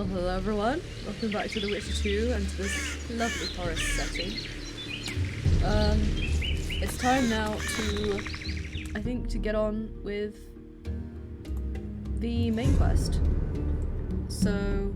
Well, hello everyone. Welcome back to The Witcher 2 and to this lovely forest setting. It's time now to, I think, to get on with the main quest. So,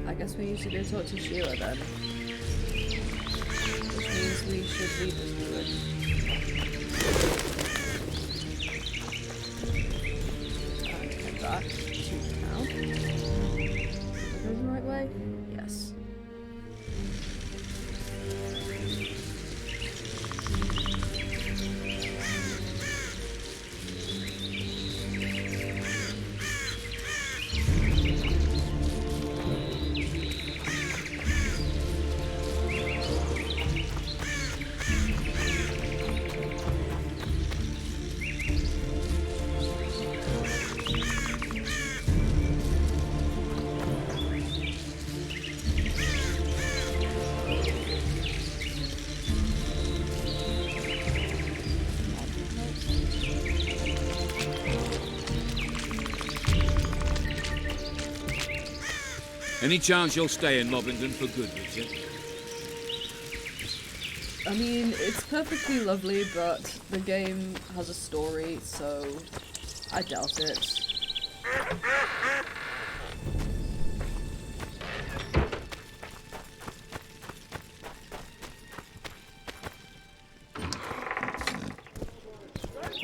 I guess we need to go talk to Sheila then. Which means we should leave this wood. And head back to town. Am I going the right way? Yes. Any chance you'll stay in Mobbington for good, Richard? I mean, it's perfectly lovely, but the game has a story, so I doubt it.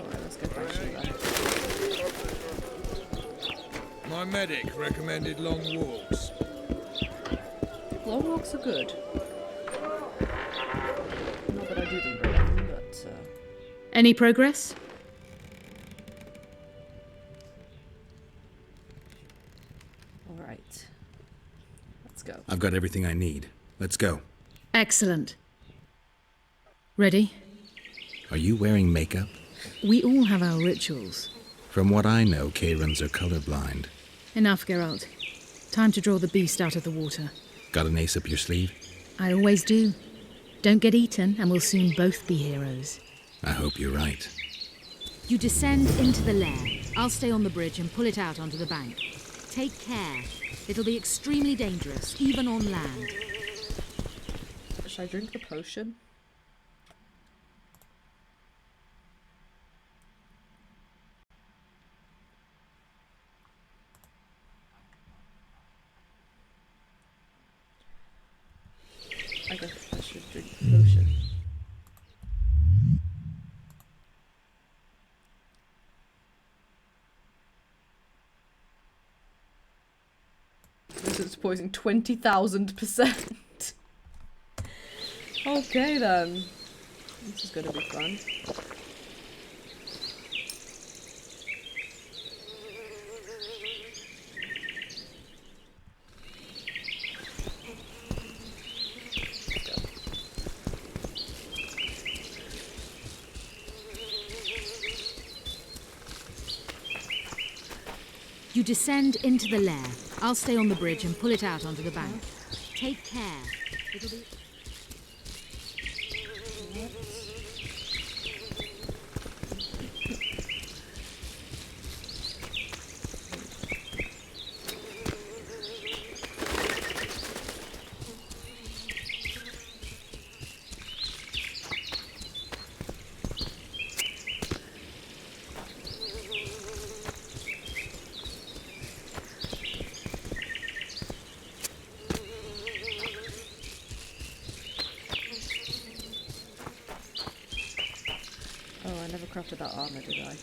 Alright, let's go find Sheila. My medic recommended long walks. Long walks are good. Not that I do them very often, but Any progress? alright. Let's go. I've got everything I need. Let's go. Excellent. Ready? Are you wearing makeup? We all have our rituals. From what I know, Kayrans are colorblind. Enough, Geralt. Time to draw the beast out of the water. Got an ace up your sleeve? I always do. Don't get eaten, and we'll soon both be heroes. I hope you're right. You descend into the lair. I'll stay on the bridge and pull it out onto the bank. Take care. It'll be extremely dangerous, even on land. Should I drink the potion? I guess I should drink the potion. Resistance to poison 20,000%. Okay then. This is gonna be fun. You descend into the lair. I'll stay on the bridge and pull it out onto the bank. Take care. It'll be... Oh, I never crafted that armor, did I?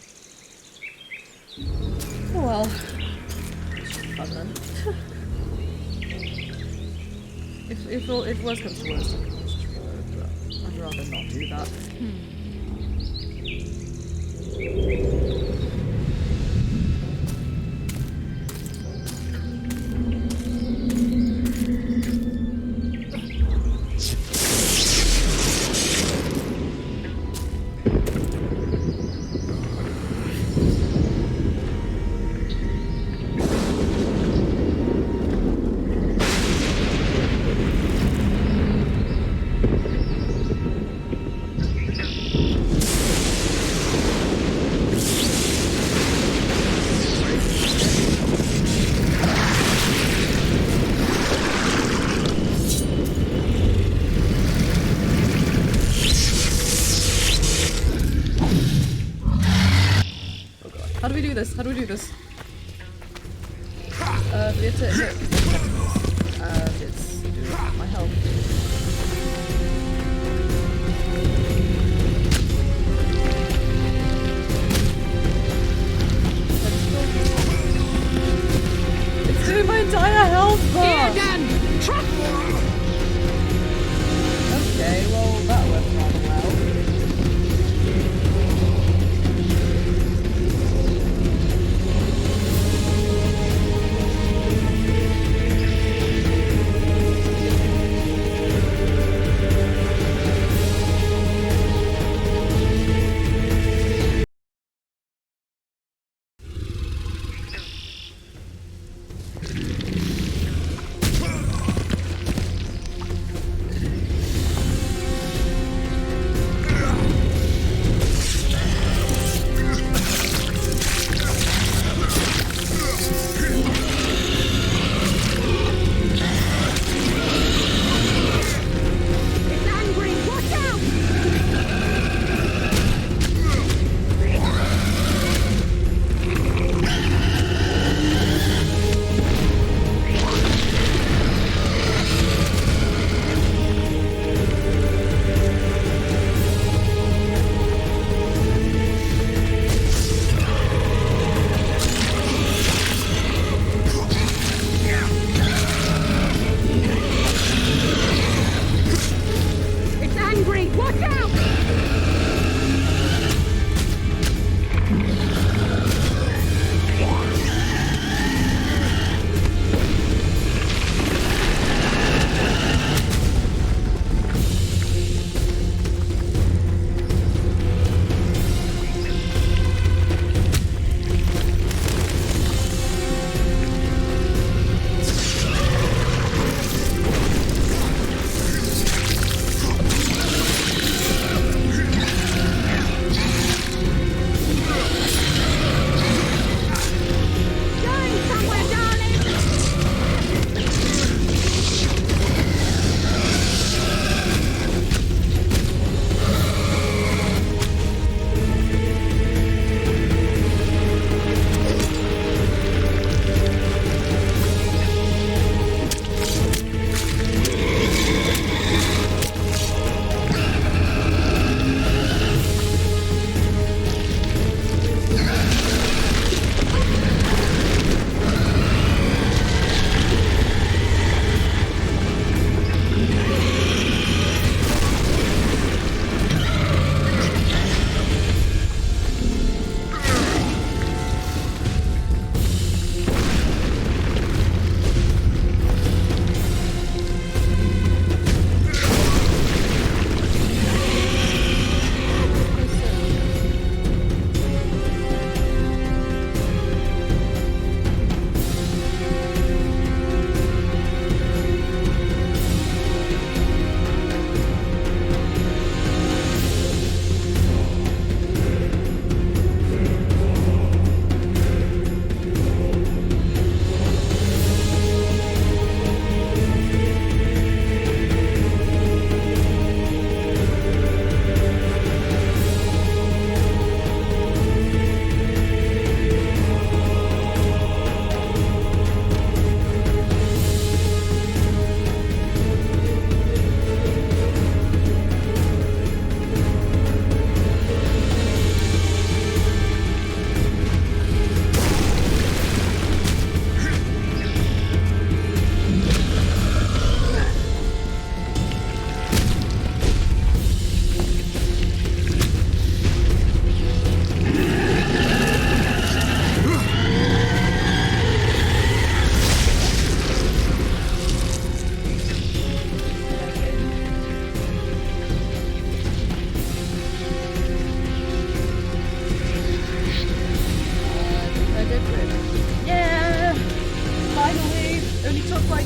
Oh well. Fun then. if worse comes to worse, I can I'd rather not do that. How do we do this? How do we do this? Do we have to hit tentacles? It's doing my health. It's doing my entire health bar! Okay, well that went rather well.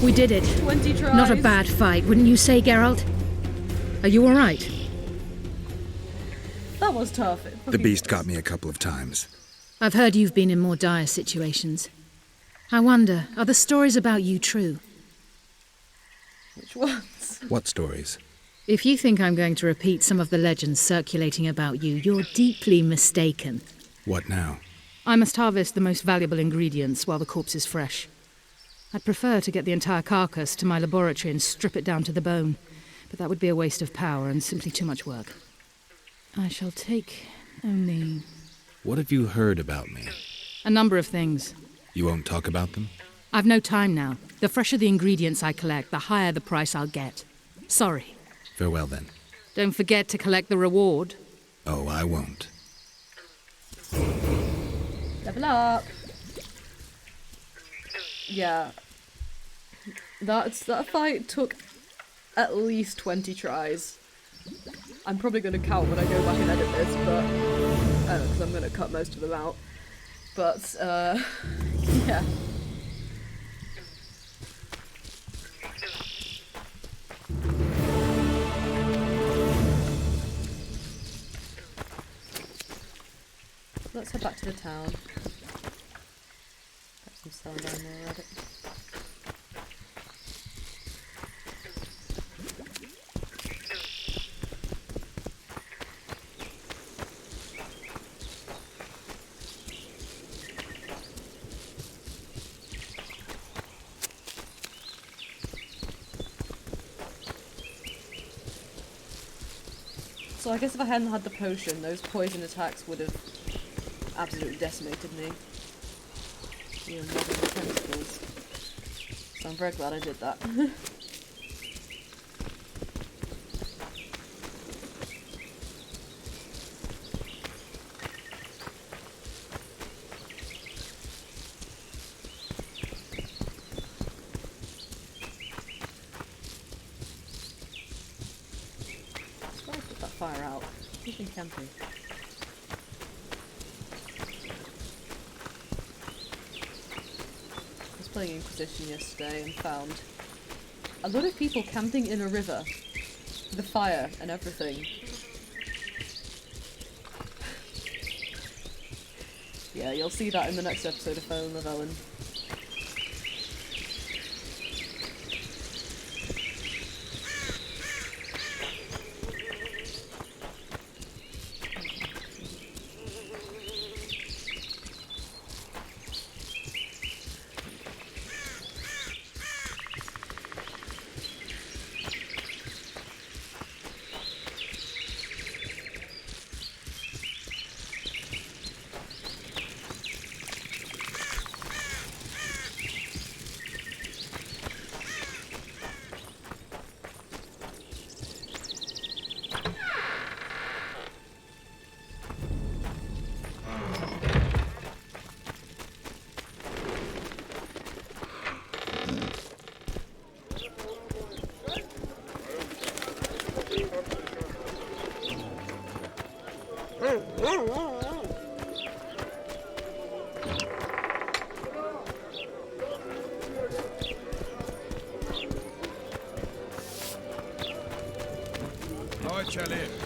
We did it. 20 tries. Not a bad fight, wouldn't you say, Geralt? Are you all right? That was tough. The beast got me a couple of times. I've heard you've been in more dire situations. I wonder, are the stories about you true? Which ones? What stories? If you think I'm going to repeat some of the legends circulating about you, you're deeply mistaken. What now? I must harvest the most valuable ingredients while the corpse is fresh. I'd prefer to get the entire carcass to my laboratory and strip it down to the bone, but that would be a waste of power and simply too much work. I shall take only... What have you heard about me? a number of things. You won't talk about them? I've no time now. The fresher the ingredients I collect, the higher the price I'll get. Sorry. Farewell then. Don't forget to collect the reward. Oh, I won't. Level up. Yeah. That fight took at least 20 tries. I'm probably going to count when I go back and edit this, but... because I'm going to cut most of them out. But, yeah. Let's head back to the town. Got some selling down there already. So I guess if I hadn't had the potion, those poison attacks would have absolutely decimated me. Even more than the tentacles. So I'm very glad I did that. Put that fire out. Who's been camping? I was playing Inquisition yesterday and found a lot of people camping in a river with a fire and everything. Yeah, you'll see that in the next episode of Fell in the Velen.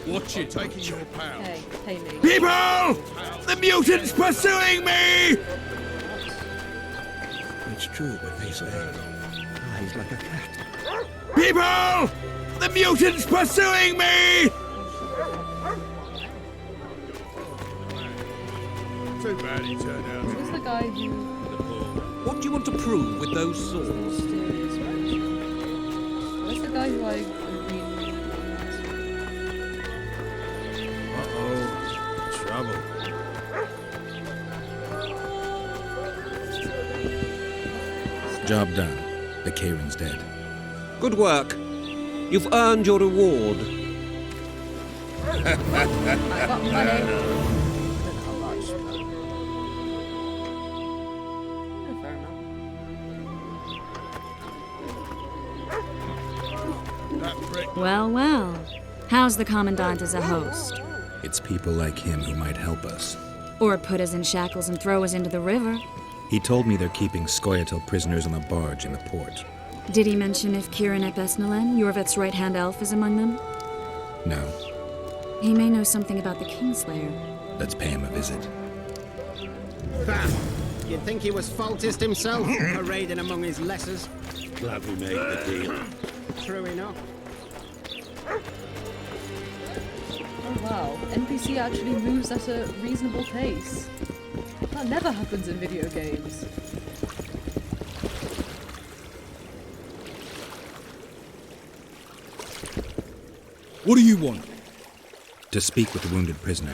Watch it, taking your power. Hey, pay me. People! The mutant's pursuing me! It's true what they say. Eyes like a cat. People! The mutant's pursuing me! Too bad he turned out. Who's the guy who... What do you want to prove with those swords? Mysterious, right? Where's the guy who I agreed Trouble. Job done. The Kayron's dead. Good work. You've earned your reward. I got money. I don't know how much. Yeah, fair enough. That prick. Well, well. How's the Commandant as a host? It's people like him who might help us. Or put us in shackles and throw us into the river? He told me they're keeping Scoia'tael prisoners on a barge in the port. Did he mention if Kieran ep Esnalen, Yorveth's right-hand elf, is among them? No. He may know something about the Kingslayer. Let's pay him a visit. Bah! You'd think he was faultist himself, parading among his lessers. Glad we made the deal. True enough. Oh wow, NPC actually moves at a reasonable pace. That never happens in video games. What do you want? To speak with the wounded prisoner.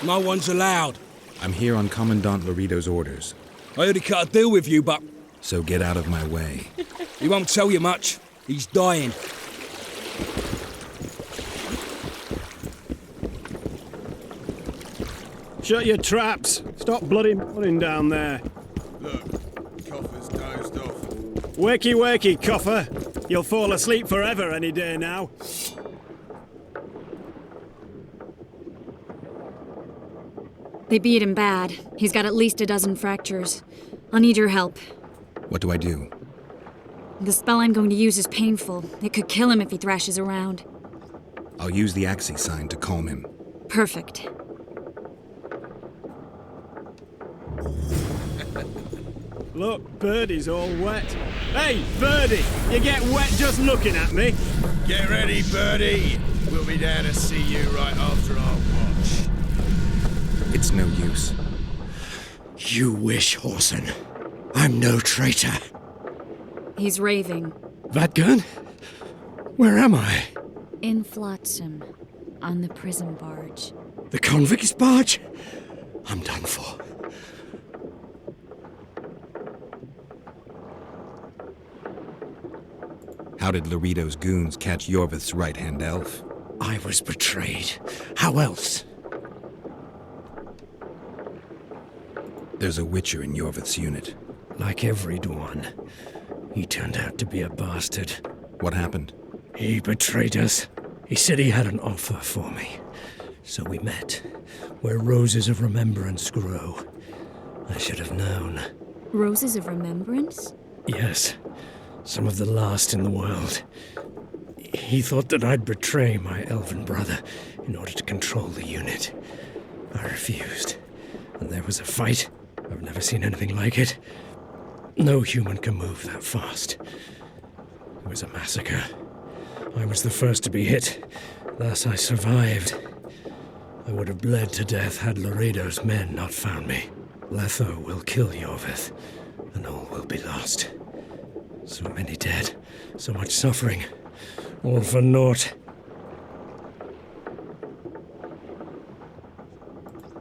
No one's allowed. I'm here on Commandant Laredo's orders. I already cut a deal with you, but So get out of my way. he won't tell you much. He's dying. Shut your traps. Stop bloody running down there. Look, Coffer's dozed off. Wakey, wakey, Coffer. You'll fall asleep forever any day now. They beat him bad. He's got at least a dozen fractures. I'll need your help. What do I do? The spell I'm going to use is painful. It could kill him if he thrashes around. I'll use the Axie sign to calm him. Perfect. Look, Birdie's all wet. Hey, Birdie! You get wet just looking at me. Get ready, Birdie. We'll be down to see you right after our watch. It's no use. You wish, Horson. I'm no traitor. He's raving. Vatgun? Where am I? In Flotsam, on the prison barge. The convict's barge? I'm done for. How did Laredo's goons catch Yorvith's right-hand elf? I was betrayed. How else? There's a Witcher in Yorvith's unit. Like every Dwan, he turned out to be a bastard. What happened? He betrayed us. He said he had an offer for me. So we met, where roses of remembrance grow. I should have known. Roses of Remembrance? Yes, some of the last in the world. He thought that I'd betray my elven brother in order to control the unit. I refused, and there was a fight. I've never seen anything like it. No human can move that fast. It was a massacre. I was the first to be hit, thus I survived. I would have bled to death had Laredo's men not found me. Letho will kill Yorvith, and all will be lost. So many dead, so much suffering, all for naught.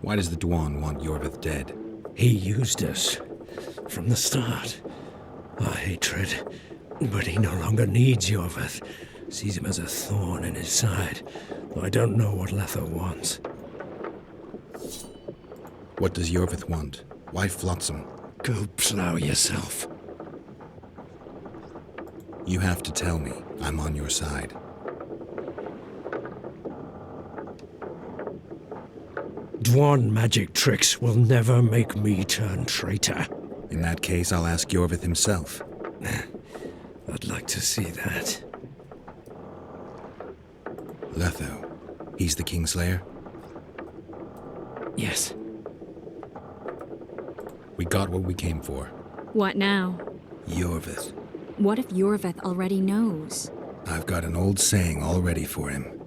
Why does the Dwan want Yorvith dead? He used us from the start. Our hatred. But he no longer needs Yorvith. Sees him as a thorn in his side. Though I don't know what Letho wants. What does Yorvith want? Why Flotsam? Go plow yourself. You have to tell me. I'm on your side. Dwan magic tricks will never make me turn traitor. In that case, I'll ask Yorvith himself. I'd like to see that. Letho. He's the Kingslayer? Yes. We got what we came for. What now? Yorvith. What if Yorvith already knows? I've got an old saying all ready for him.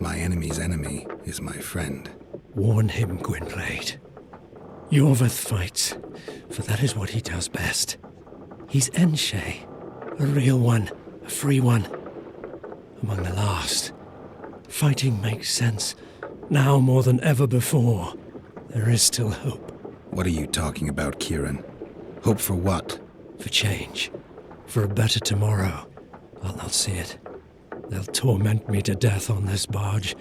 My enemy's enemy is my friend. Warn him, Gwynblade. Yorvith fights, for that is what he does best. He's Enshe, a real one, a free one. Among the last. Fighting makes sense. Now more than ever before, there is still hope. What are you talking about, Kieran? Hope for what? For change. For a better tomorrow. I'll not see it. They'll torment me to death on this barge,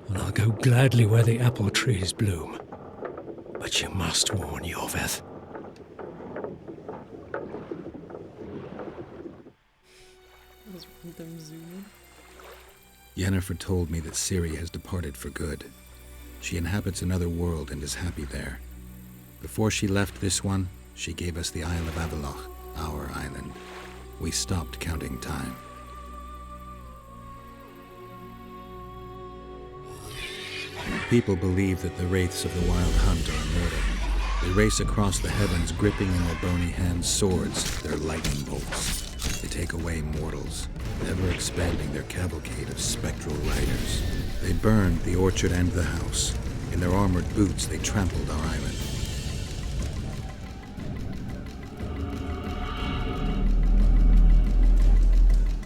and I'll go gladly where the apple trees bloom. But you must warn Yorvith. Yennefer told me that Ciri has departed for good. She inhabits another world and is happy there. Before she left this one, she gave us the Isle of Avalok, our island. We stopped counting time. People believe that the wraiths of the Wild Hunt are immortal. They race across the heavens, gripping in their bony hands swords, their lightning bolts. They take away mortals, ever expanding their cavalcade of spectral riders. They burned the orchard and the house. In their armored boots, they trampled our island.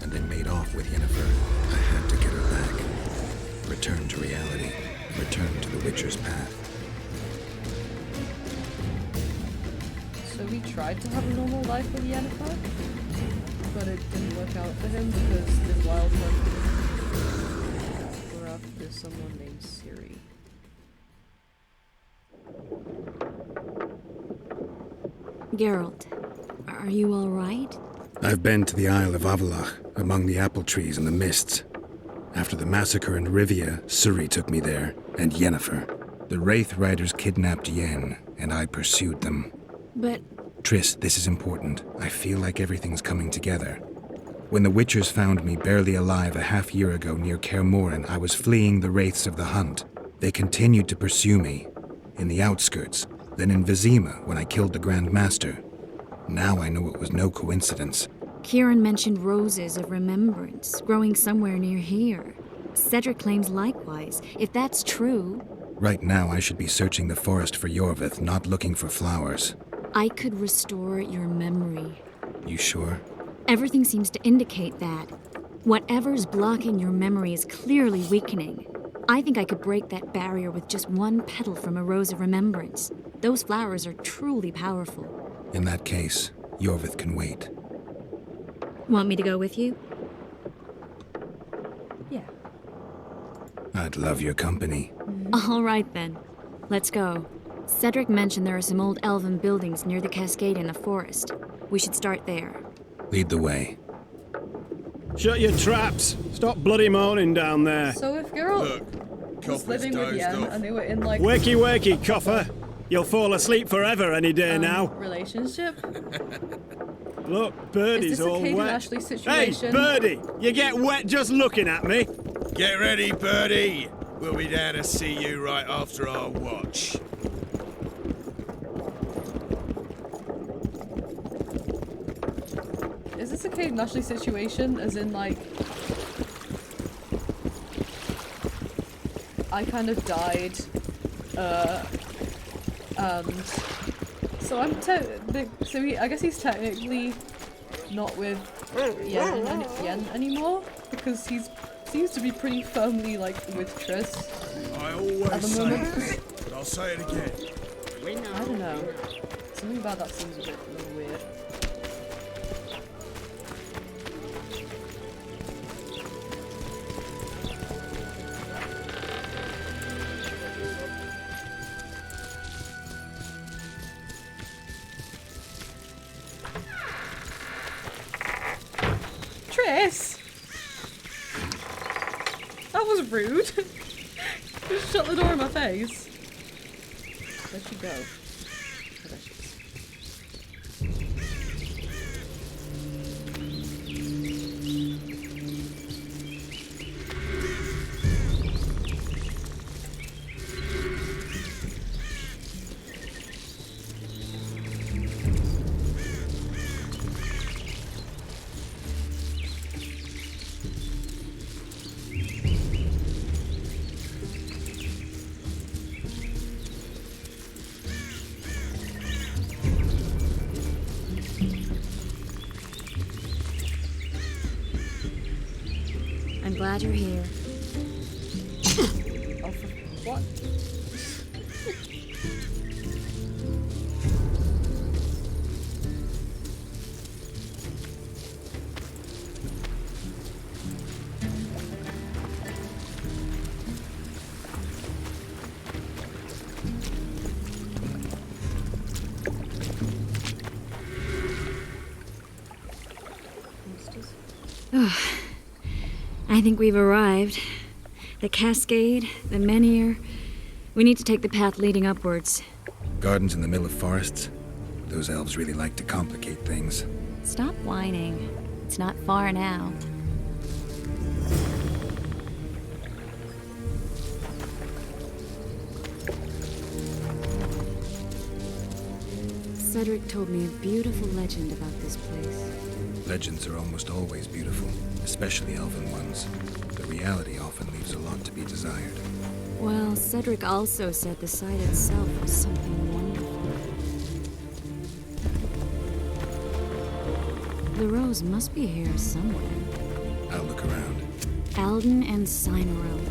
And they made off with Yennefer. I had to get her back. Return to reality. Return to the Witcher's path. So he tried to have a normal life with Yennefer, but it didn't work out for him because this wild hunt were after someone named Ciri. Geralt, are you all right? I've been to the Isle of Avallac'h, among the apple trees and the mists. After the massacre in Rivia, Ciri took me there, and Yennefer. The Wraith Riders kidnapped Yen, and I pursued them. But... Triss, this is important. I feel like everything's coming together. When the Witchers found me barely alive a half-year ago near Kaer Morhen, I was fleeing the Wraiths of the Hunt. They continued to pursue me, in the outskirts, then in Vizima when I killed the Grand Master. Now I know it was no coincidence. Kieran mentioned roses of remembrance growing somewhere near here. Cedric claims likewise. If that's true... Right now I should be searching the forest for Yorvith, not looking for flowers. I could restore your memory. You sure? Everything seems to indicate that. Whatever's blocking your memory is clearly weakening. I think I could break that barrier with just one petal from a rose of remembrance. Those flowers are truly powerful. In that case, Yorvith can wait. Want me to go with you? Yeah. I'd love your company. All right then. Let's go. Cedric mentioned there are some old elven buildings near the cascade in the forest. We should start there. Lead the way. Shut your traps! Stop bloody moaning down there! So if Geralt was living with Yen and they were in like... Wakey wakey, coffer! You'll fall asleep forever any day now. Relationship? Look, Birdie's all Is this a Kate and wet. Ashley situation? Hey, Birdie! You get wet just looking at me! Get ready, Birdie. We'll be down to see you right after our watch. Is this a Kate and Ashley situation? As in, like... I kind of died, and... So I'm I guess he's technically not with Yen anymore, because he seems to be pretty firmly, like, with Triss I always at the say moment. it, but I'll say it again. I don't know. Something about that seems a bit weird. Triss! That was rude. Just shut the door in my face. Where'd she go? Oh, there she is. I'm glad you're here. Oh, what? I think we've arrived. The cascade, the menhir. We need to take the path leading upwards. Gardens in the middle of forests? Those elves really like to complicate things. Stop whining. It's not far now. Cedric told me a beautiful legend about this place. Legends are almost always beautiful, especially elven ones. The reality often leaves a lot to be desired. Well, Cedric also said the site itself was something wonderful. The rose must be here somewhere. I'll look around. Alden and Cymoril.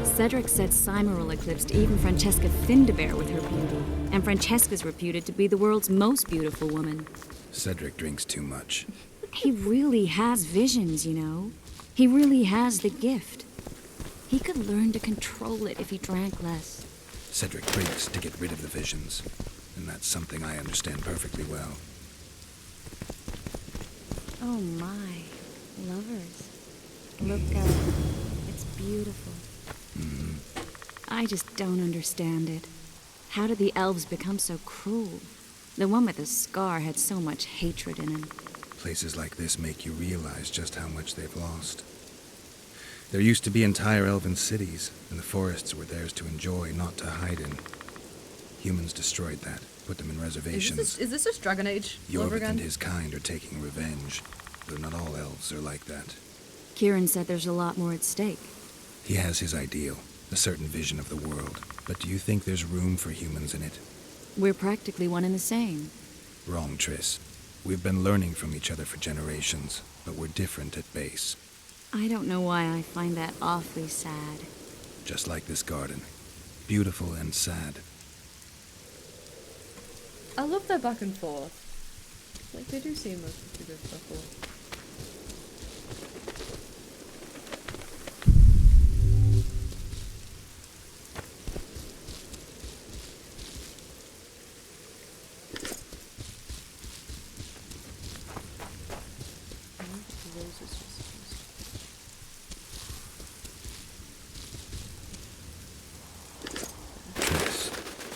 Cedric said Cymoril eclipsed even Francesca Findabair with her beauty, and Francesca's reputed to be the world's most beautiful woman. Cedric drinks too much. He really has visions, you know. He really has the gift. He could learn to control it if he drank less. Cedric drinks to get rid of the visions, and that's something I understand perfectly well. Oh my, lovers. Look out. It's beautiful. I just don't understand it. How did the elves become so cruel? The one with the scar had so much hatred in him. Places like this make you realize just how much they've lost. There used to be entire elven cities, and the forests were theirs to enjoy, not to hide in. Humans destroyed that, put them in reservations. Is this just Dragon Age all over Jorvik again? and his kind are taking revenge, though not all elves are like that. Kieran said there's a lot more at stake. He has his ideal, a certain vision of the world, but do you think there's room for humans in it? We're practically one and the same. Wrong, Triss. We've been learning from each other for generations, but we're different at base. I don't know why I find that awfully sad. Just like this garden. Beautiful and sad. I love their back and forth. Like, they do seem like a good couple.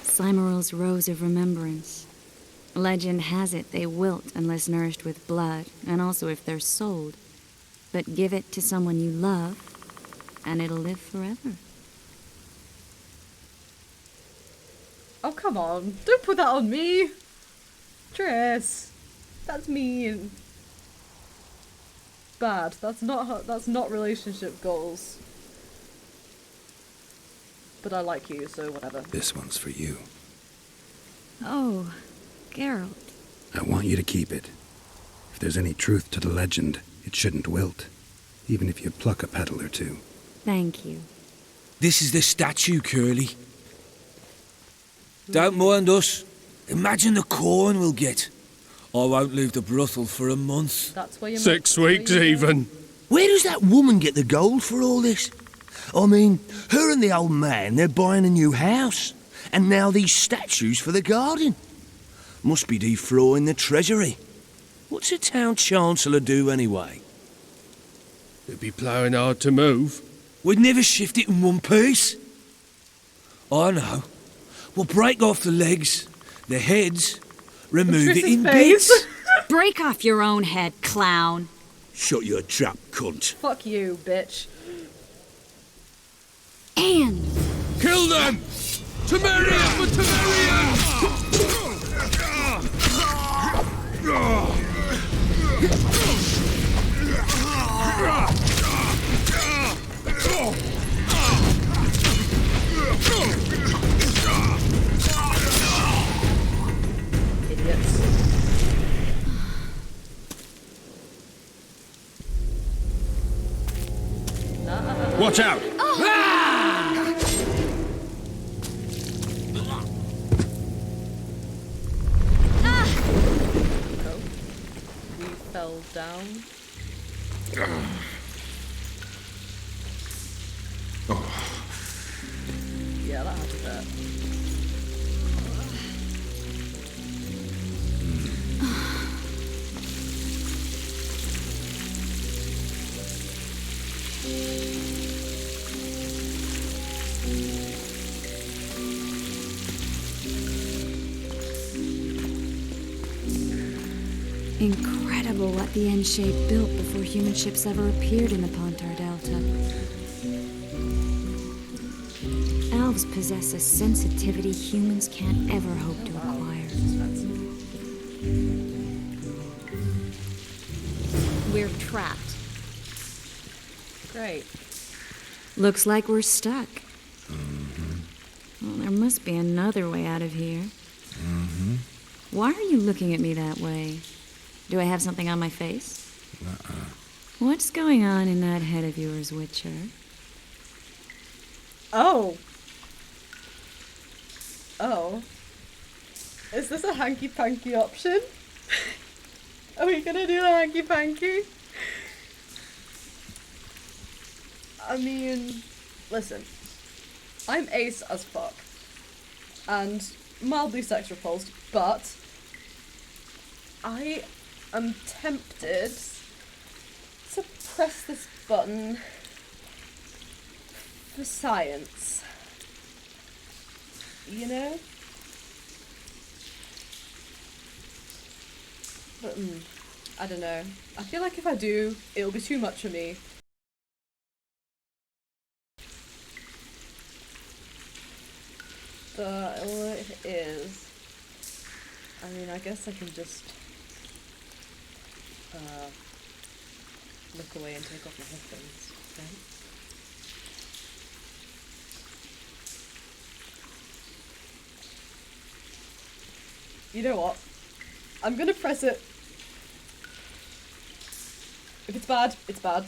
Cymoril's Rose of Remembrance. Legend has it they wilt unless nourished with blood, and also if they're sold. But give it to someone you love, and it'll live forever. Oh, come on. Don't put that on me. Triss. That's mean. Bad. That's not relationship goals. But I like you, so whatever. This one's for you. Oh, Geralt. I want you to keep it. If there's any truth to the legend, it shouldn't wilt, even if you pluck a petal or two. Thank you. This is the statue, Curly. Don't mind us. Imagine the corn we'll get. I won't leave the brothel for a month. That's where you 6 weeks even. Where does that woman get the gold for all this? I mean, her and the old man, they're buying a new house. And now these statues for the garden. Must be defraying the treasury. What's a town chancellor do anyway? It'd be ploughing hard to move. We'd never shift it in one piece. I know. We'll break off the legs, the heads, remove it in bits. Break off your own head, clown. Shut your trap, cunt. Fuck you, bitch. And kill them! Temerian for Temerian! Idiots. Watch out! We fell down. Yeah, that had to hurt. Incredible what the N-shape built before human ships ever appeared in the Pontar Delta. Elves possess a sensitivity humans can't ever hope to acquire. We're trapped. Great. Looks like we're stuck. Well, there must be another way out of here. Why are you looking at me that way? Do I have something on my face? What's going on in that head of yours, Witcher? Oh. Oh. Is this a hanky-panky option? Are we gonna do the hanky-panky? I mean, listen. I'm ace as fuck. And mildly sex repulsed, but I am tempted to press this button for science. You know? But, I don't know. I feel like if I do, it'll be too much for me. But all it is, I mean, I guess I can just look away and take off my headphones, right? You know what? I'm gonna press it. If it's bad, it's bad.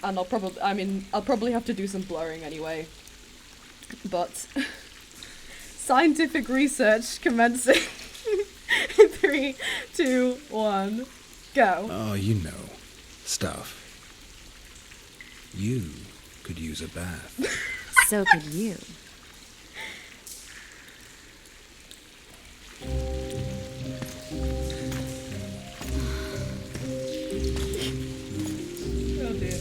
And I'll probably have to do some blurring anyway. But scientific research commencing. 3, 2, 1, go. Oh, you know. Stuff. You could use a bath. So could you. Oh dear.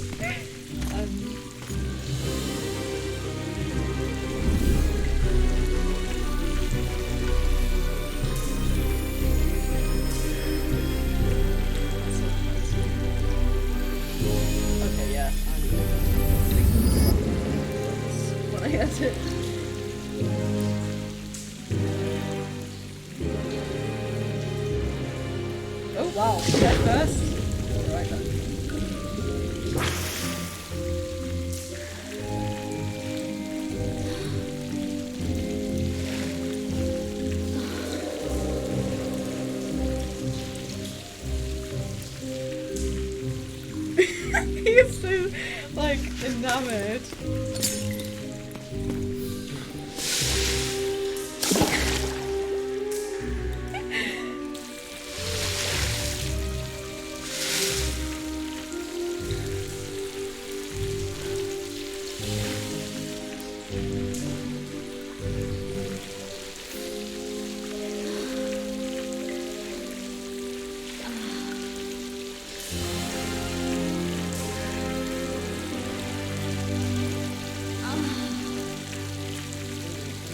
Okay, yeah. When I edit. Oh wow, head first. Alright then. He's so, like, enamored.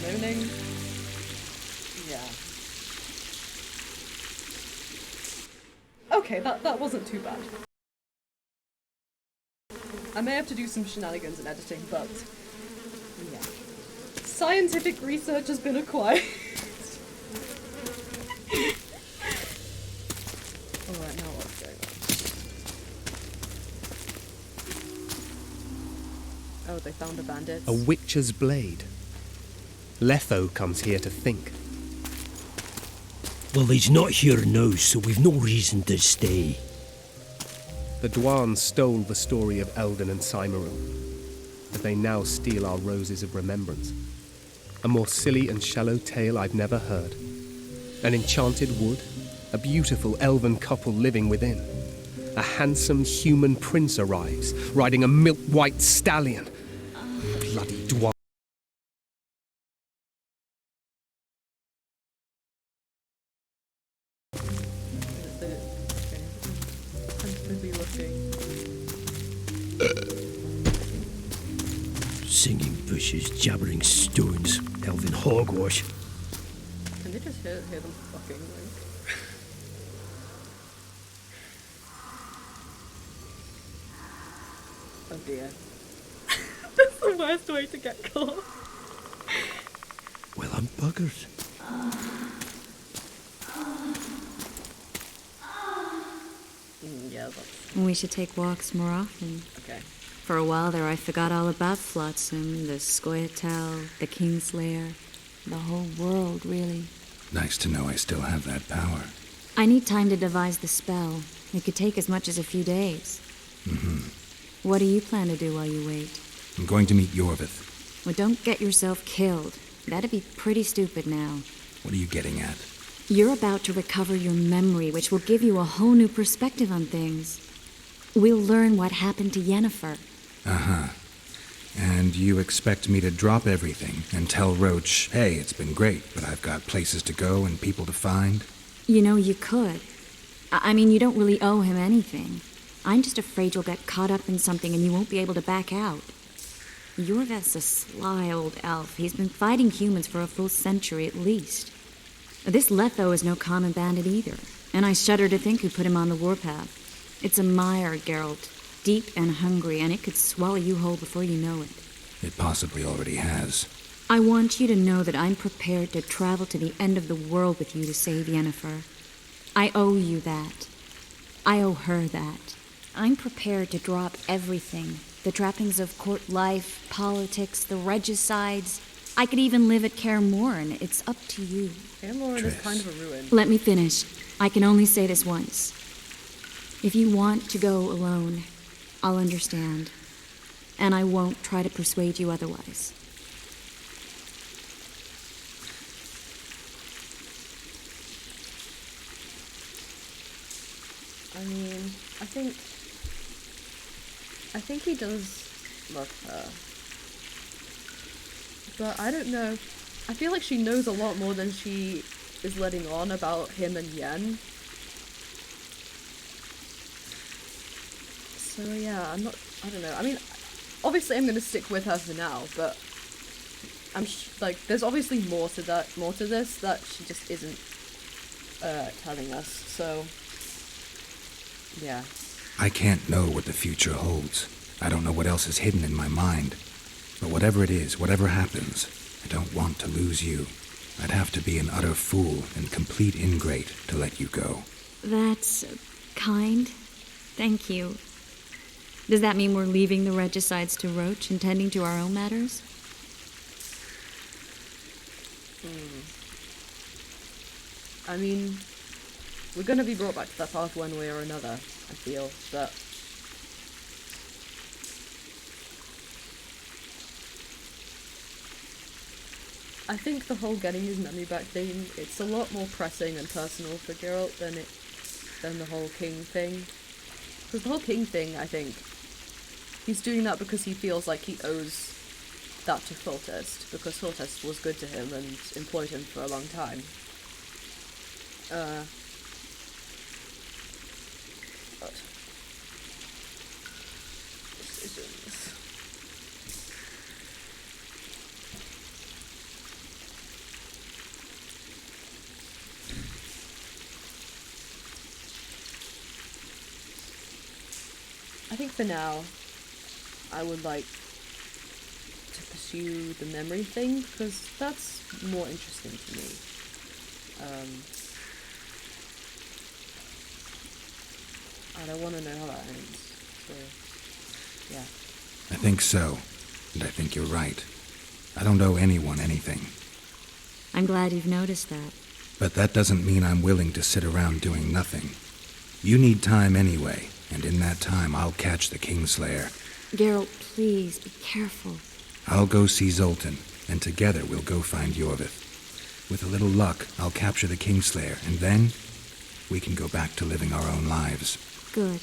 Moaning. Yeah. Okay, that wasn't too bad. I may have to do some shenanigans in editing, but yeah. Scientific research has been acquired. Alright, now what's going on? Oh, they found a bandit. A witcher's blade. Letho comes here to think. Well, he's not here now, so we've no reason to stay. The Dwan stole the story of Eldon and Cymoril, but they now steal our roses of remembrance. A more silly and shallow tale I've never heard. An enchanted wood, a beautiful elven couple living within. A handsome human prince arrives, riding a milk-white stallion. Bloody Dwan. Singing bushes, jabbering stones, elven hogwash. Can they just hear them fucking, Oh dear. That's the worst way to get caught. Well, I'm buggered. Yeah, that's... We should take walks more often. Okay. For a while there, I forgot all about Flotsam, the Scoia'tael, the Kingslayer. The whole world, really. Nice to know I still have that power. I need time to devise the spell. It could take as much as a few days. Mm-hmm. What do you plan to do while you wait? I'm going to meet Yorvith. Well, don't get yourself killed. That'd be pretty stupid now. What are you getting at? You're about to recover your memory, which will give you a whole new perspective on things. We'll learn what happened to Yennefer. Uh-huh. And you expect me to drop everything and tell Roach, hey, it's been great, but I've got places to go and people to find? You know, you could. I mean, you don't really owe him anything. I'm just afraid you'll get caught up in something and you won't be able to back out. Yorvith's a sly old elf. He's been fighting humans for a full century at least. This Letho is no common bandit either, and I shudder to think who put him on the warpath. It's a mire, Geralt, deep and hungry, and it could swallow you whole before you know it. It possibly already has. I want you to know that I'm prepared to travel to the end of the world with you to save Yennefer. I owe you that. I owe her that. I'm prepared to drop everything. The trappings of court life, politics, the regicides. I could even live at Kaer Morhen. It's up to you. Kaer Morhen is kind of a ruin. Let me finish. I can only say this once. If you want to go alone, I'll understand. And I won't try to persuade you otherwise. I mean, I think he does love her. But I don't know. I feel like she knows a lot more than she is letting on about him and Yen. So yeah, I don't know. I mean, obviously I'm gonna stick with her for now, but like, there's obviously more to this that she just isn't telling us, so yeah. I can't know what the future holds. I don't know what else is hidden in my mind. But whatever it is, whatever happens, I don't want to lose you. I'd have to be an utter fool and complete ingrate to let you go. That's kind. Thank you. Does that mean we're leaving the regicides to Roach and tending to our own matters? I mean, we're gonna be brought back to that path one way or another, I feel, but... I think the whole getting his memory back thing, it's a lot more pressing and personal for Geralt than the whole king thing. Because the whole king thing, I think, he's doing that because he feels like he owes that to Foltest, because Foltest was good to him and employed him for a long time. But decisions. I think for now, I would like to pursue the memory thing, because that's more interesting to me. And I want to know how that ends, so, yeah. I think so, and I think you're right. I don't owe anyone anything. I'm glad you've noticed that. But that doesn't mean I'm willing to sit around doing nothing. You need time anyway, and in that time I'll catch the Kingslayer. Geralt, please, be careful. I'll go see Zoltan, and together we'll go find Yorvith. With a little luck, I'll capture the Kingslayer, and then we can go back to living our own lives. Good.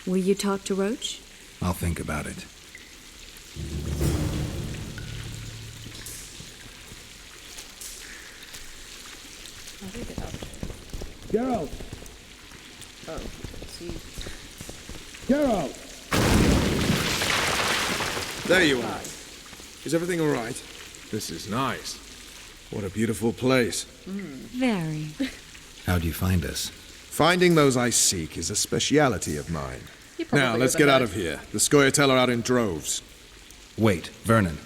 Will you talk to Roach? I'll think about it. I'll take it out. Geralt! Oh, see. Geralt! There you are. Is everything all right? This is nice. What a beautiful place. Very. How'd you find us? Finding those I seek is a speciality of mine. Now, let's get out of here. The Scoia'tael are out in droves. Wait, Vernon.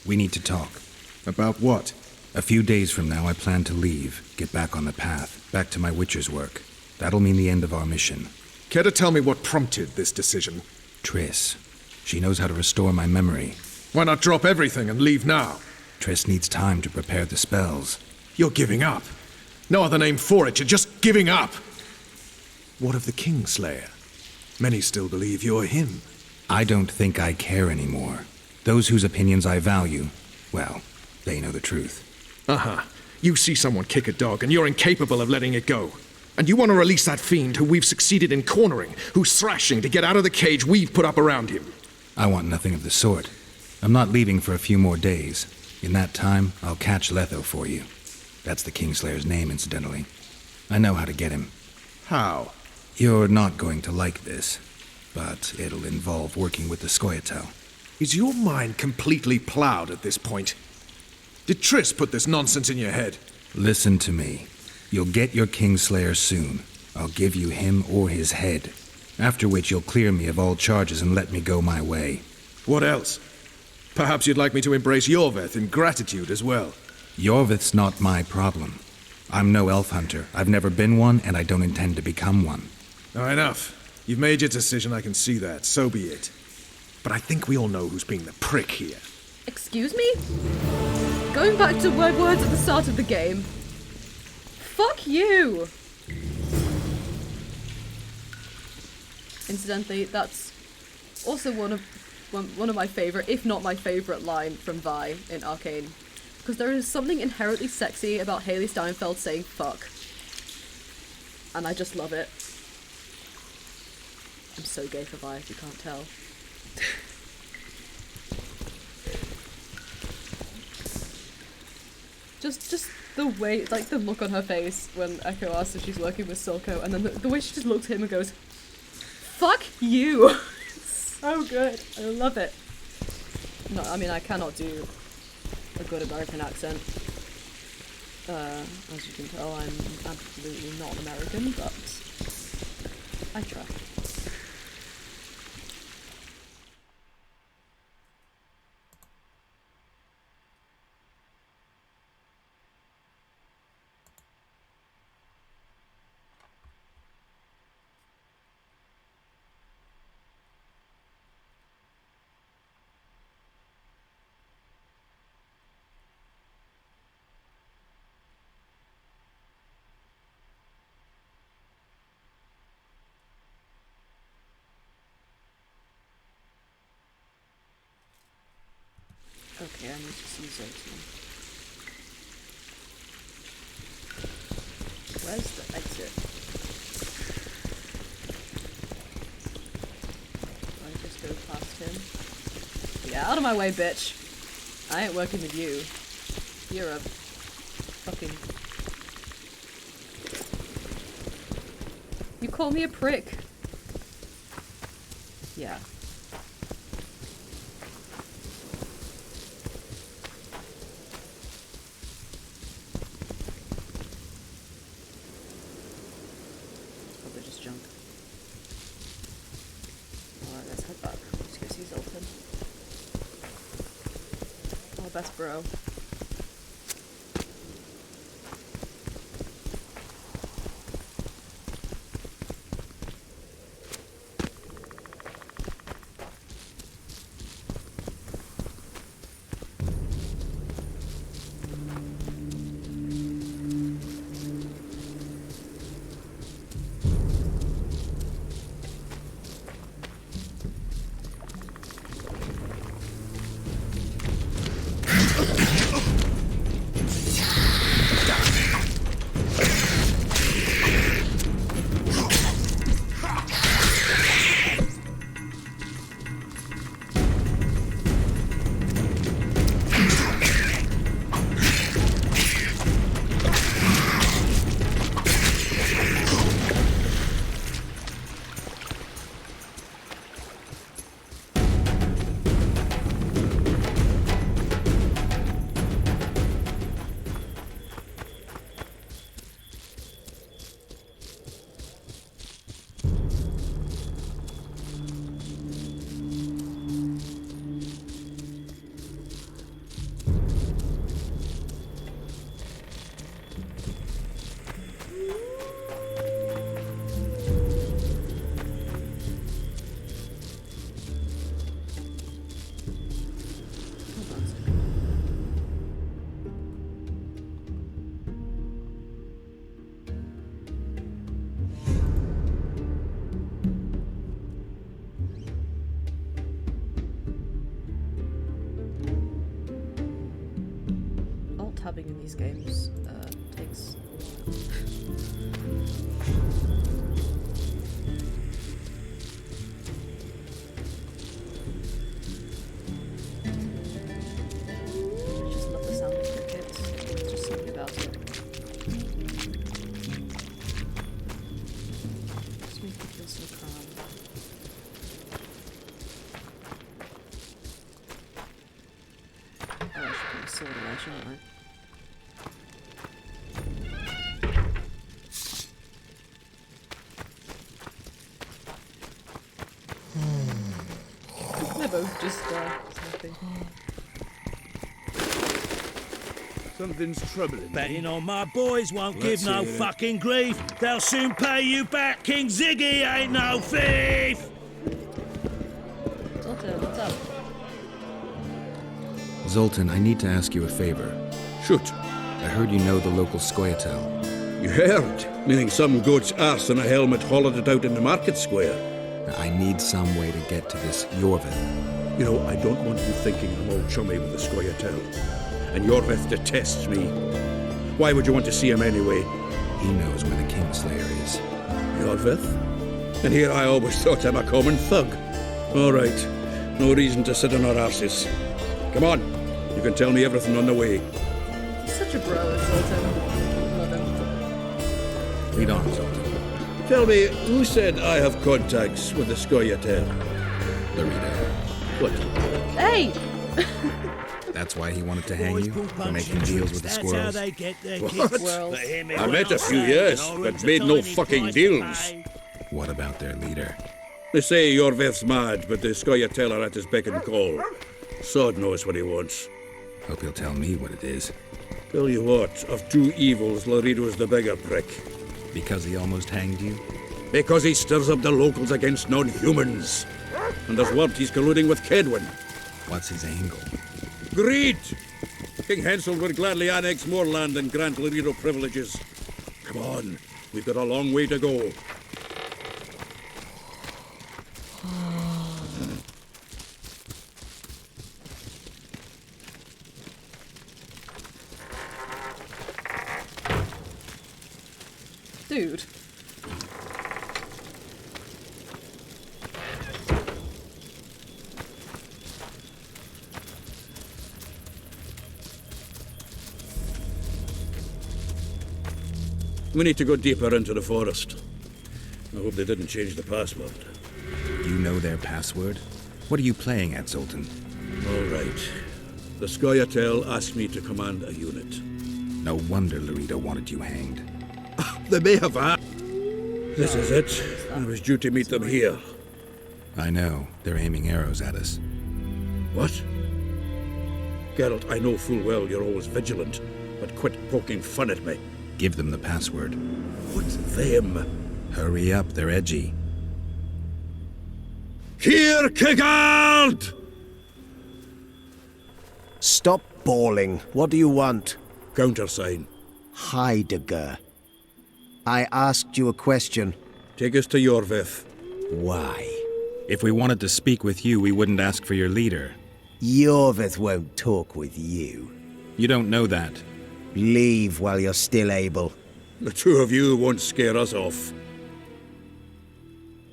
We need to talk. About what? A few days from now, I plan to leave, get back on the path, back to my Witcher's work. That'll mean the end of our mission. Care to tell me what prompted this decision? Triss. She knows how to restore my memory. Why not drop everything and leave now? Triss needs time to prepare the spells. You're giving up. No other name for it, you're just giving up. What of the Kingslayer? Many still believe you're him. I don't think I care anymore. Those whose opinions I value, well, they know the truth. Uh-huh. You see someone kick a dog and you're incapable of letting it go. And you want to release that fiend who we've succeeded in cornering, who's thrashing to get out of the cage we've put up around him. I want nothing of the sort. I'm not leaving for a few more days. In that time, I'll catch Letho for you. That's the Kingslayer's name, incidentally. I know how to get him. How? You're not going to like this, but it'll involve working with the Scoia'tael. Is your mind completely plowed at this point? Did Triss put this nonsense in your head? Listen to me. You'll get your Kingslayer soon. I'll give you him or his head. After which you'll clear me of all charges and let me go my way. What else? Perhaps you'd like me to embrace Yorveth in gratitude as well. Yorveth's not my problem. I'm no elf hunter. I've never been one, and I don't intend to become one. Now, enough. You've made your decision, I can see that. So be it. But I think we all know who's being the prick here. Excuse me? Going back to my words at the start of the game. Fuck you! Incidentally, that's also one of my favourite, if not my favourite line from Vi in Arcane. Because there is something inherently sexy about Haley Steinfeld saying fuck. And I just love it. I'm so gay for Vi, if you can't tell. Just the way, like the look on her face when Echo asks if she's working with Silco, and then the way she just looks at him and goes, fuck you! It's so good. I love it. No, I mean, I cannot do a good American accent. As you can tell, I'm absolutely not American, but I try. Okay, I need to see Zotin. Where's the exit? Do I just go past him? Get out of my way, bitch! I ain't working with you. You're a fucking... You call me a prick? Yeah. Best bro. these games takes. I just love the sound of crickets. There's just something about it. Just makes me feel so calm. Oh, I should put my sword away, shouldn't I? They're both just snapping. Something's troubling me. Betting on my boys won't Let's give no hear it. fucking grief. They'll soon pay you back. King Ziggy ain't no thief. Zoltan, what's up? Zoltan, I need to ask you a favor. Shoot. I heard you know the local Scoia'tael. You heard? Meaning some goat's arse and a helmet hollowed it out in the market square. Now, I need some way to get to this Yorvith. You know, I don't want you thinking I'm all chummy with the Scoia'tael. And Yorvith detests me. Why would you want to see him anyway? He knows where the Kingslayer is. Yorvith? And here I always thought I'm a common thug. All right. No reason to sit on our arses. Come on. You can tell me everything on the way. He's such a bro, Zoltan. Love him. Lead on, Zoltan. Tell me, who said I have contacts with the Scoia'tael? Larita. What? Hey! That's why he wanted to hang you? For making deals with the That's how squirrels? they get their What? kids. Squirrels. But hear me I when met a few, say, yes, no but room to made no tiny fucking price to deals. pay. What about their leader? They say Yorvith's mad, but the Scoia'tael are at his beck and call. Sod knows what he wants. Hope he'll tell me what it is. Tell you what, of two evils, Laredo's the bigger prick. Because he almost hanged you? Because he stirs up the locals against non-humans. And there's word he's colluding with Kedwin. What's his angle? Greed! King Hensel would gladly annex more land and grant Laredo privileges. Come on, we've got a long way to go. Dude. We need to go deeper into the forest. I hope they didn't change the password. You know their password? What are you playing at, Zoltan? All right. The Scoia'tael asked me to command a unit. No wonder Laredo wanted you hanged. They may have This is it. I was due to meet them here. I know. They're aiming arrows at us. What? Geralt, I know full well you're always vigilant, but quit poking fun at me. Give them the password. What's them? Hurry up, they're edgy. Here, Kigard! Stop bawling. What do you want? Countersign. Heidegger. I asked you a question. Take us to Yorvith. Why? If we wanted to speak with you, we wouldn't ask for your leader. Yorvith won't talk with you. You don't know that. Leave while you're still able. The two of you won't scare us off.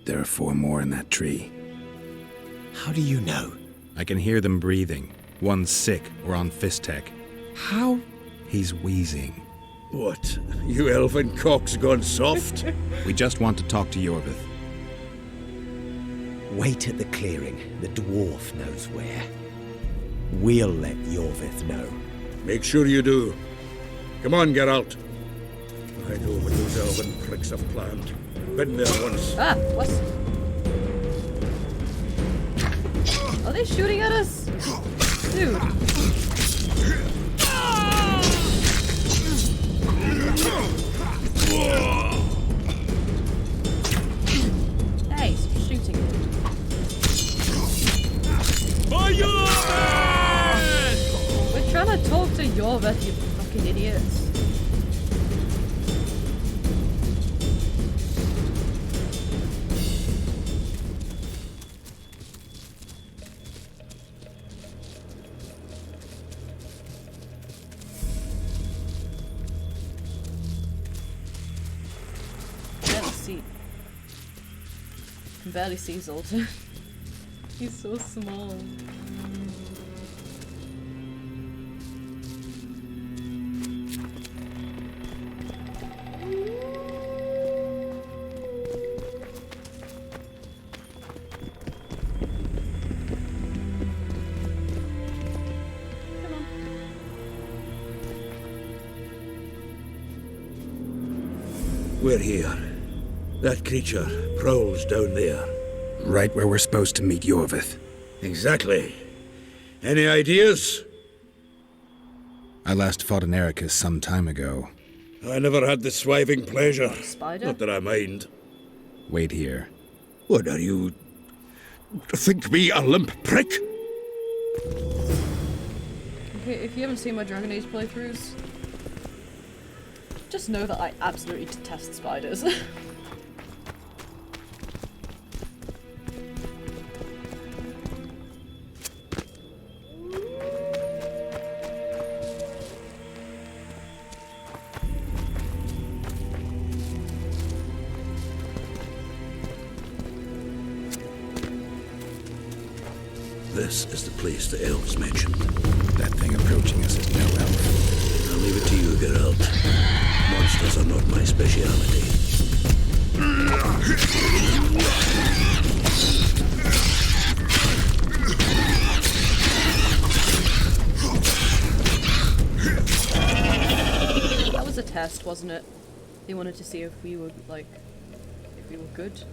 There are 4 more in that tree. How do you know? I can hear them breathing. One's sick or on Fistech. How? He's wheezing. What? You elfin cock's gone soft? We just want to talk to Yorvith. Wait at the clearing. The dwarf knows where. We'll let Yorvith know. Make sure you do. Come on, Geralt. I know what those elven pricks have planned. Been there once. Ah, what? Are they shooting at us? Dude. Hey, stop shooting it. We're trying to talk to Yorvith, you fucking idiots. see. I can barely see Zoltan. He's so small. We're here. That creature prowls down there. Right where we're supposed to meet Yorvith. Exactly. Any ideas? I last fought an Ericus some time ago. I never had the swiving pleasure. Spider? Not that I mind. Wait here. What are you... think me a limp prick? Okay, if you haven't seen my Dragon Age playthroughs, just know that I absolutely detest spiders. This is the place the elves mentioned. That thing approaching us is no elf. I'll leave it to you, Geralt. Monsters are not my speciality. That was a test, wasn't it? They wanted to see if we were, like, if we were good.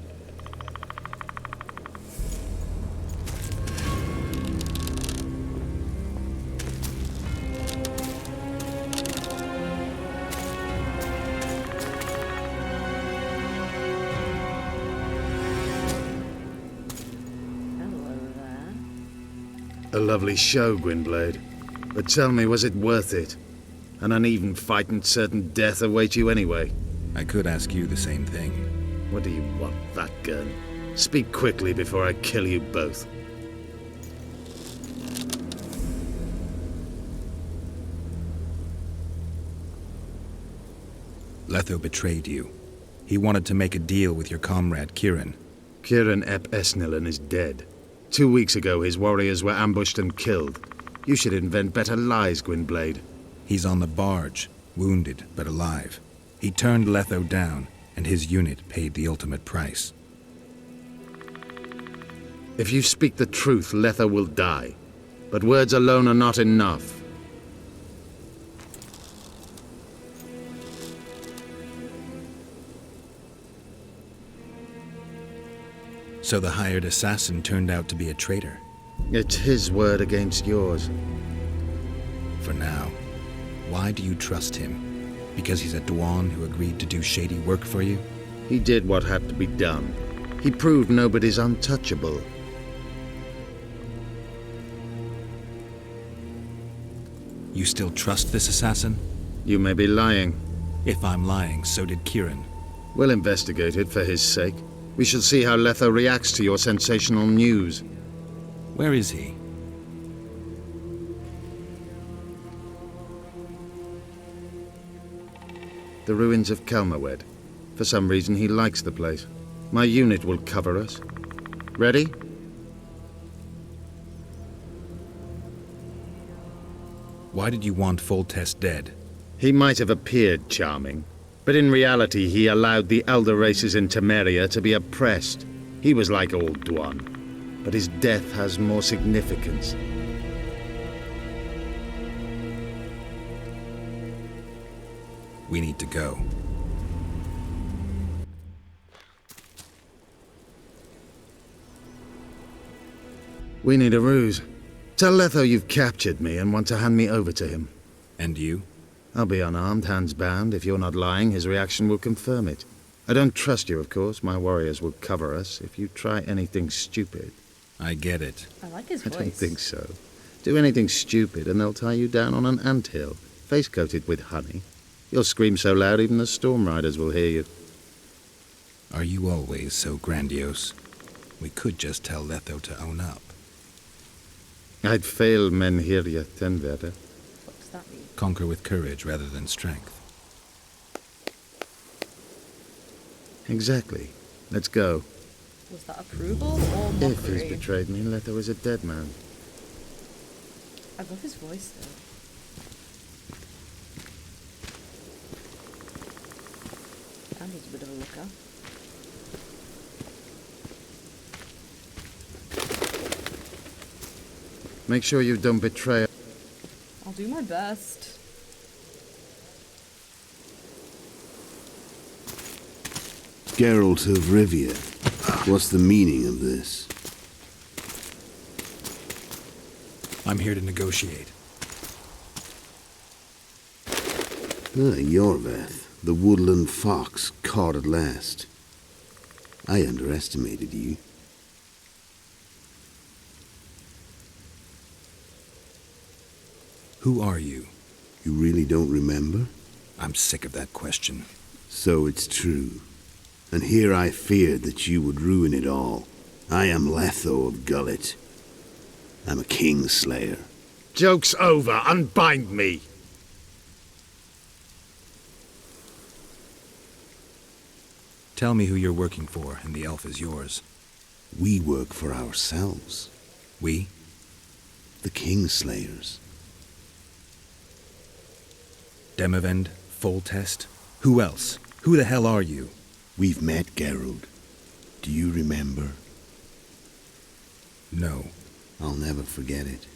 A lovely show, Gwynblade. But tell me, was it worth it? An uneven fight and certain death await you anyway. I could ask you the same thing. What do you want, that gun? Speak quickly before I kill you both. Letho betrayed you. He wanted to make a deal with your comrade, Kieran. Kieran Ep Esnilin is dead. 2 weeks ago, his warriors were ambushed and killed. You should invent better lies, Gwynblade. He's on the barge, wounded but alive. He turned Letho down, and his unit paid the ultimate price. If you speak the truth, Letho will die. But words alone are not enough. So the hired assassin turned out to be a traitor. It's his word against yours. For now. Why do you trust him? Because he's a Dwan who agreed to do shady work for you? He did what had to be done. He proved nobody's untouchable. You still trust this assassin? You may be lying. If I'm lying, so did Kieran. We'll investigate it for his sake. We shall see how Letho reacts to your sensational news. Where is he? The ruins of Kelmawed. For some reason, he likes the place. My unit will cover us. Ready? Why did you want Foltest dead? He might have appeared charming, but in reality he allowed the elder races in Temeria to be oppressed. He was like old Dwan, but his death has more significance. We need to go. We need a ruse. Tell Letho you've captured me and want to hand me over to him. And you? I'll be unarmed, hands bound. If you're not lying, his reaction will confirm it. I don't trust you, of course. My warriors will cover us if you try anything stupid. I get it. I like his voice. I don't think so. Do anything stupid and they'll tie you down on an anthill, face-coated with honey. You'll scream so loud even the storm riders will hear you. Are you always so grandiose? We could just tell Letho to own up. I'd fail men here yet, Tenverder. What does that mean? Conquer with courage rather than strength. Exactly. Let's go. Was that approval or mockery? If he's betrayed me, Letho is a dead man. I love his voice though. And he's a bit of a looker. Make sure you don't betray. I'll do my best. Geralt of Rivia, what's the meaning of this? I'm here to negotiate. Yorveth, the woodland fox caught at last. I underestimated you. Who are you? You really don't remember? I'm sick of that question. So it's true. And here I feared that you would ruin it all. I am Letho of Gullet. I'm a Kingslayer. Joke's over. Unbind me. Tell me who you're working for, and the elf is yours. We work for ourselves. We? The Kingslayers. Demavend, Foltest? Who else? Who the hell are you? We've met, Geralt. Do you remember? No. I'll never forget it.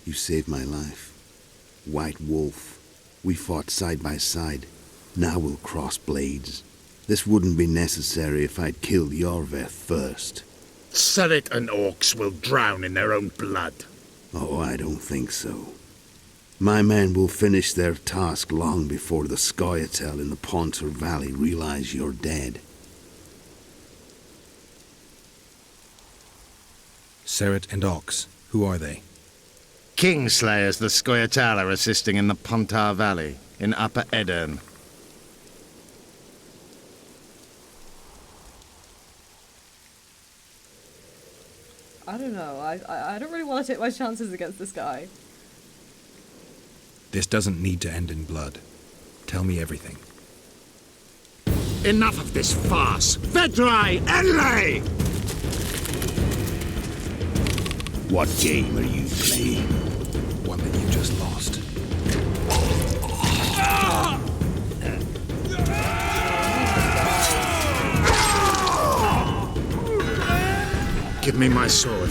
You saved my life. White Wolf. We fought side by side. Now we'll cross blades. This wouldn't be necessary if I'd killed Yorveth first. Surrit and orcs will drown in their own blood. Oh, I don't think so. My men will finish their task long before the Scoia'tael in the Pontar Valley realize you're dead. Surrit and Ox. Who are they? Kingslayers the Scoia'tael are assisting in the Pontar Valley, in Upper Edirn. I don't know. I don't really want to take my chances against this guy. This doesn't need to end in blood. Tell me everything. Enough of this farce! Vedrai, Enlay! What game are you playing? One that you just lost. Give me my sword.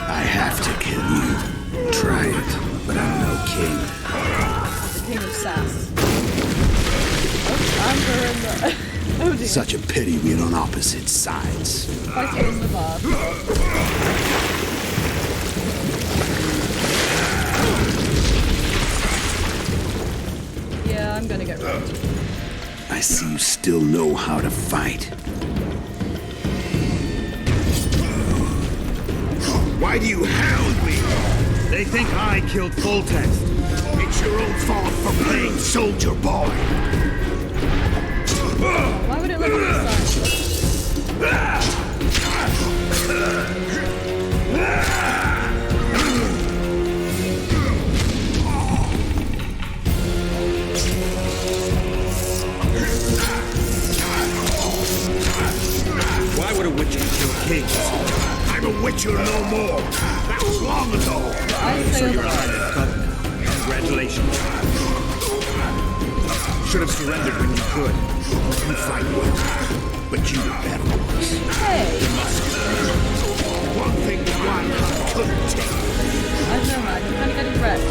I have to kill you. Try it, but I'm no king. The king of sass. Oh dear. Such a pity we're on opposite sides. Fighting in the bar. Yeah, I'm gonna get wrecked. I see you still know how to fight. Why do you hound me? They think I killed Foltest. It's your own fault for playing soldier boy. Why would it look like this? Why would a witcher kill kings? I'm a witcher no more. That was long ago. So you're alive and cut now. Congratulations. Should have surrendered when you could. You fight well, but you were better ones. Hey! One thing the Wild Hunt couldn't take. I don't know, man. I'm kind of getting wrecked.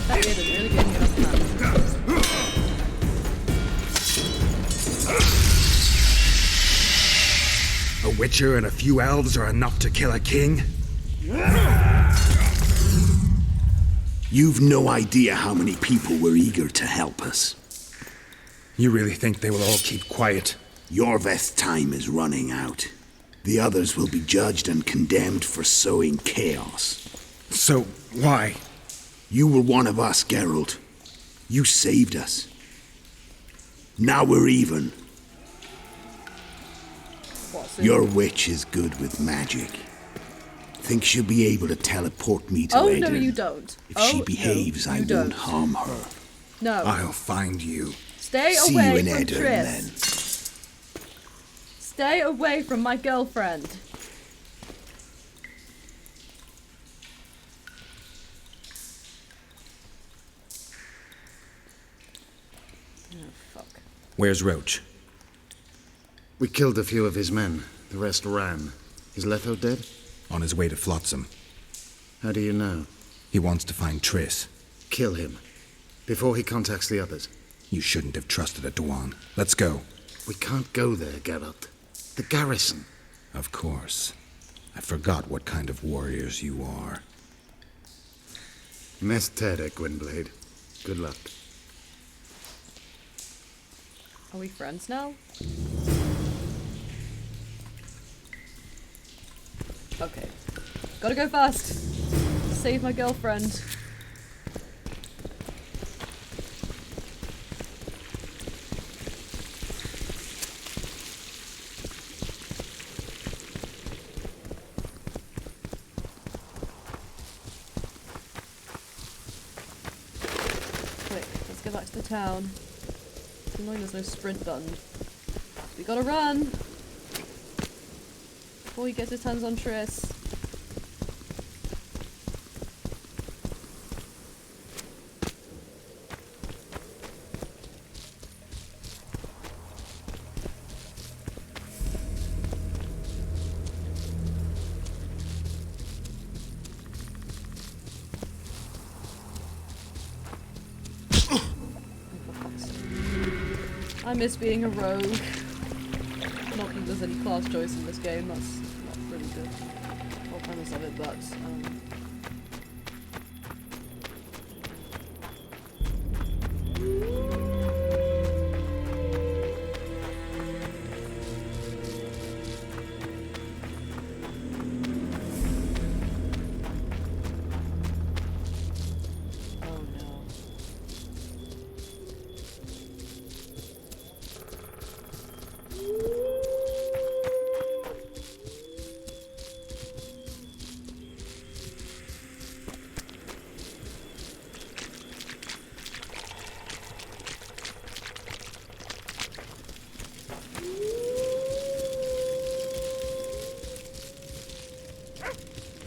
That beard is really getting it off the map. A witcher and a few elves are enough to kill a king? You've no idea how many people were eager to help us. You really think they will all keep quiet? Yorveth's time is running out. The others will be judged and condemned for sowing chaos. So, why? You were one of us, Geralt. You saved us. Now we're even. What, so Your witch is good with magic. Think she'll be able to teleport me to Oh, Edern? no, you don't. If Oh, she behaves, no, I you won't don't. harm her. No. I'll find you. Stay See away you in from Edern, Triss. then. Stay away from my girlfriend. Oh, fuck. Where's Roach? We killed a few of his men. The rest ran. Is Letho dead? On his way to Flotsam. How do you know? He wants to find Triss. Kill him. Before he contacts the others. You shouldn't have trusted a Dwan. Let's go. We can't go there, Geralt. The garrison. Of course. I forgot what kind of warriors you are. Mestere, Gwynblade. Good luck. Are we friends now? Okay. Gotta go fast. Save my girlfriend. Quick, let's get back to the town. It's annoying there's no sprint button. We gotta run! Before he gets his hands on Triss. I miss being a rogue. Not that there's any class choice in this game, that's not really the whole premise of it, but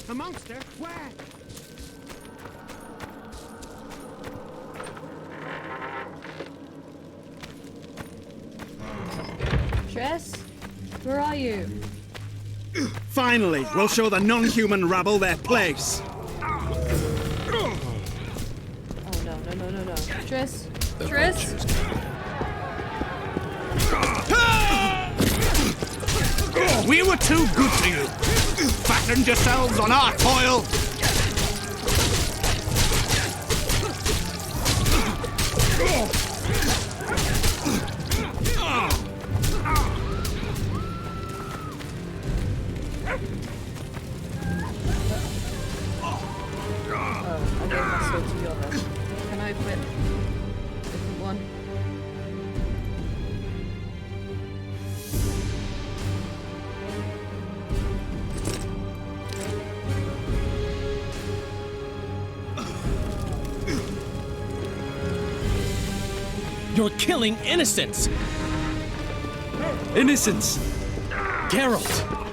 A monster? Where? Triss? Where are you? Finally, we'll show the non-human rabble their place. Oh no, no, no, no, no. Triss? Triss? We were too good to you. Fattened yourselves on our toil. I gave my sword to the other. Can I equip a different one? You're killing innocents! Innocents! Geralt!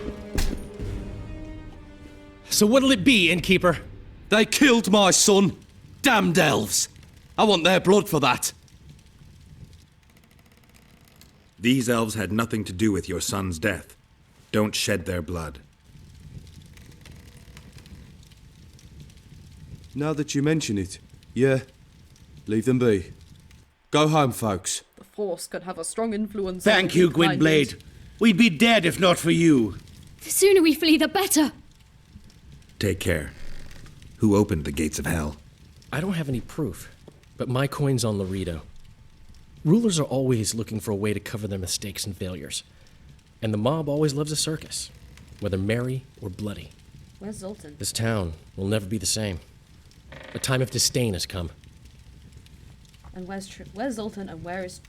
So what'll it be, innkeeper? They killed my son. Damned elves. I want their blood for that. These elves had nothing to do with your son's death. Don't shed their blood. Now that you mention it, yeah, leave them be. Go home, folks. The Force could have a strong influence. Thank on you, weak-minded. Gwynblade. We'd be dead if not for you. The sooner we flee, the better. Take care. Who opened the gates of hell? I don't have any proof, but my coin's on Laredo. Rulers are always looking for a way to cover their mistakes and failures. And the mob always loves a circus, whether merry or bloody. Where's Zoltan? This town will never be the same. A time of disdain has come. And where's Zoltan and where is...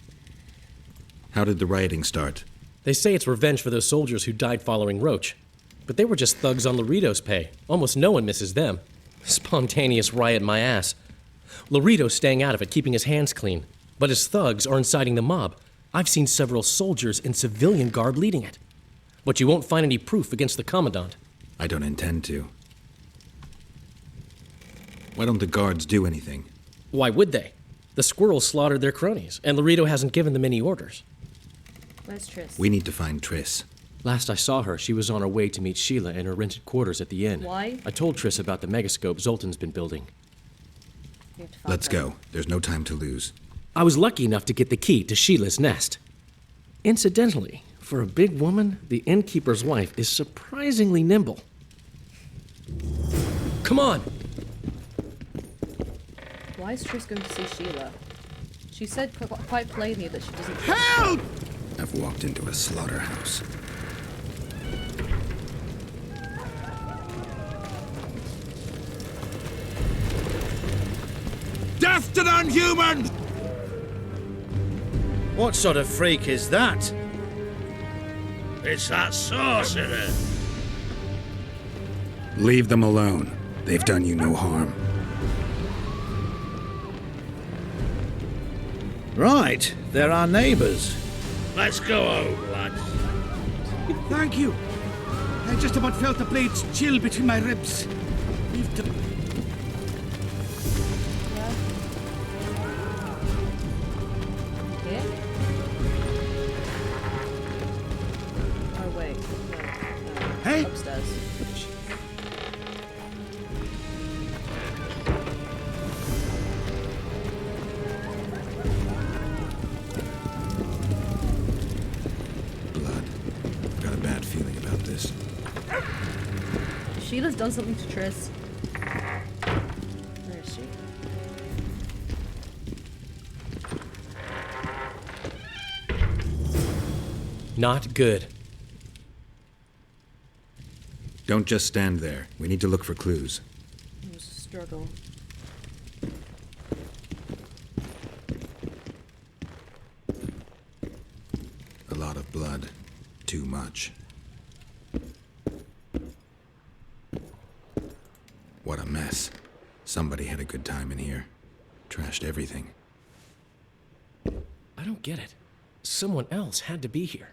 How did the rioting start? They say it's revenge for those soldiers who died following Roach. But they were just thugs on Laredo's pay. Almost no one misses them. Spontaneous riot my ass. Laredo's staying out of it, keeping his hands clean. But his thugs are inciting the mob. I've seen several soldiers in civilian garb leading it. But you won't find any proof against the Commandant. I don't intend to. Why don't the guards do anything? Why would they? The squirrels slaughtered their cronies, and Laredo hasn't given them any orders. Where's Triss? We need to find Triss. Last I saw her, she was on her way to meet Sheila in her rented quarters at the inn. Why? I told Triss about the megascope Zoltan's been building. Let's go. There's no time to lose. I was lucky enough to get the key to Sheila's nest. Incidentally, for a big woman, the innkeeper's wife is surprisingly nimble. Come on! Why is Triss going to see Sheila? She said quite plainly that she doesn't... Help! I've walked into a slaughterhouse. Death to the unhuman! What sort of freak is that? It's that sorcerer. Leave them alone. They've done you no harm. Right, they're our neighbors. Let's go home, lads. Thank you. I just about felt the blades chill between my ribs. Leave them. Here? Oh, wait. No. Hey! Upstairs. Got a bad feeling about this. Sheila's done something to Triss. Where is she? Not good. Don't just stand there. We need to look for clues. It was a struggle. A lot of blood. Too much. What a mess. Somebody had a good time in here. Trashed everything. I don't get it. Someone else had to be here.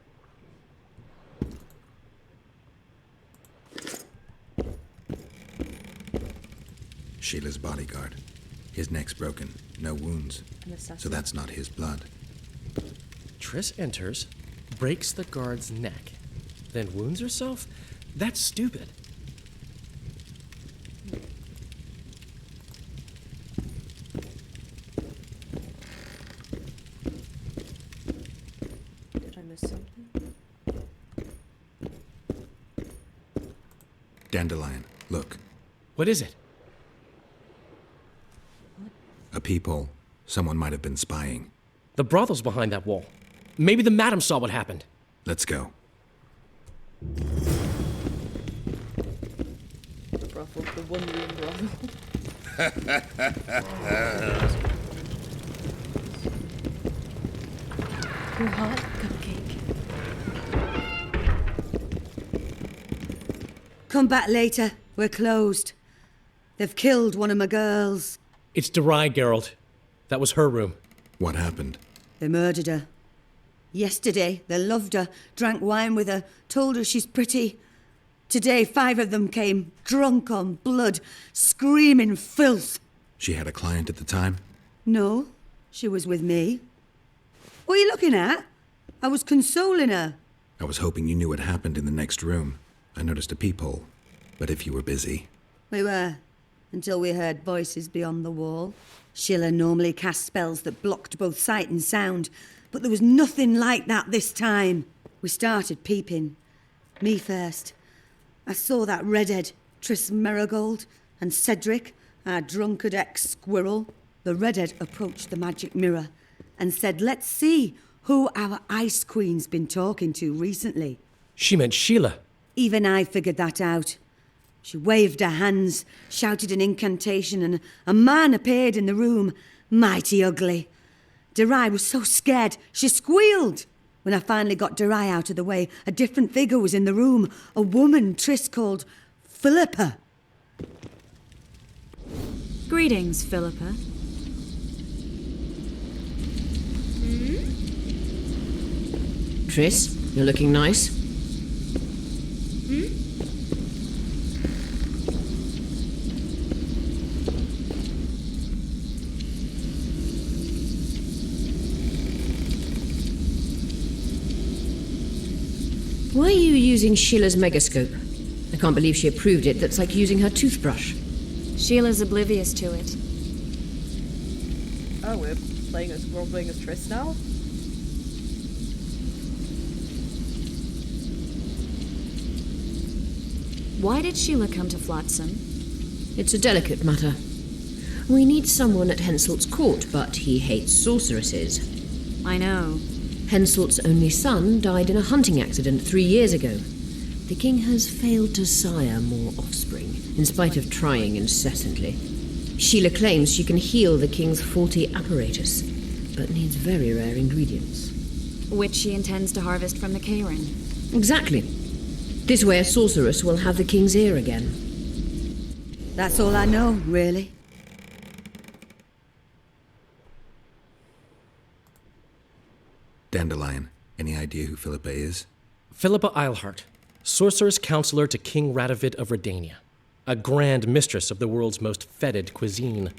Sheila's bodyguard. His neck's broken. No wounds. So that's not his blood. Triss enters, breaks the guard's neck, then wounds herself? That's stupid. Did I miss something? Dandelion, look. What is it? A peephole. Someone might have been spying. The brothel's behind that wall. Maybe the madam saw what happened. Let's go. The brothel, the one-room brothel. Your heart, cupcake. Come back later. We're closed. They've killed one of my girls. It's Derai, Geralt. That was her room. What happened? They murdered her. Yesterday, they loved her, drank wine with her, told her she's pretty. Today, 5 of them came, drunk on blood, screaming filth. She had a client at the time? No, she was with me. What are you looking at? I was consoling her. I was hoping you knew what happened in the next room. I noticed a peephole. But if you were busy... We were, until we heard voices beyond the wall. Sheila normally cast spells that blocked both sight and sound, but there was nothing like that this time. We started peeping. Me first. I saw that redhead, Triss Merigold, and Cedric, our drunkard ex-squirrel. The redhead approached the magic mirror and said, let's see who our Ice Queen's been talking to recently. She meant Sheila. Even I figured that out. She waved her hands, shouted an incantation, and a man appeared in the room, mighty ugly. Derai was so scared, she squealed. When I finally got Durai out of the way, a different figure was in the room. A woman Triss called Philippa. Greetings, Philippa. Triss, you're looking nice. Why are you using Sheila's megascope? I can't believe she approved it. That's like using her toothbrush. Sheila's oblivious to it. Oh, we're playing as Triss now? Why did Sheila come to Flotsam? It's a delicate matter. We need someone at Henselt's court, but he hates sorceresses. I know. Henselt's only son died in a hunting accident 3 years ago. The king has failed to sire more offspring, in spite of trying incessantly. Sheila claims she can heal the king's faulty apparatus, but needs very rare ingredients. Which she intends to harvest from the Cairn. Exactly. This way a sorceress will have the king's ear again. That's all I know, really. Dandelion, any idea who Philippa is? Philippa Eilhart, sorceress counselor to King Radovid of Redania. A grand mistress of the world's most fetid cuisine,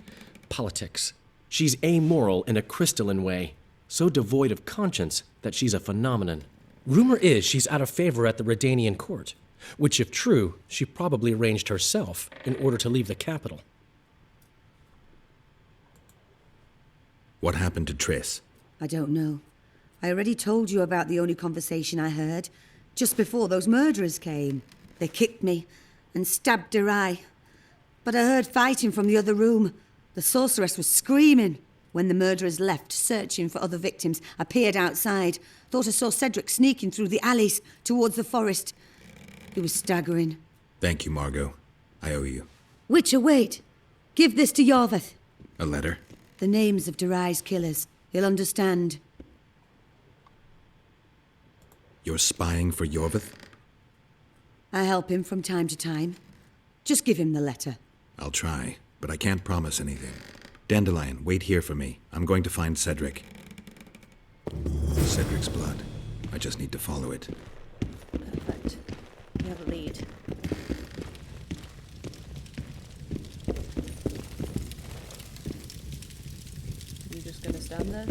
politics. She's amoral in a crystalline way, so devoid of conscience that she's a phenomenon. Rumor is she's out of favor at the Redanian court, which, if true, she probably arranged herself in order to leave the capital. What happened to Triss? I don't know. I already told you about the only conversation I heard, just before those murderers came. They kicked me and stabbed Durai. But I heard fighting from the other room. The sorceress was screaming. When the murderers left, searching for other victims, I peered outside. Thought I saw Cedric sneaking through the alleys towards the forest. He was staggering. Thank you, Margot. I owe you. Witcher, wait. Give this to Yorveth. A letter? The names of Durai's killers. He'll understand. You're spying for Yorveth? I help him from time to time. Just give him the letter. I'll try, but I can't promise anything. Dandelion, wait here for me. I'm going to find Cedric. Cedric's blood. I just need to follow it. Perfect. We have a lead. You just gonna stand there?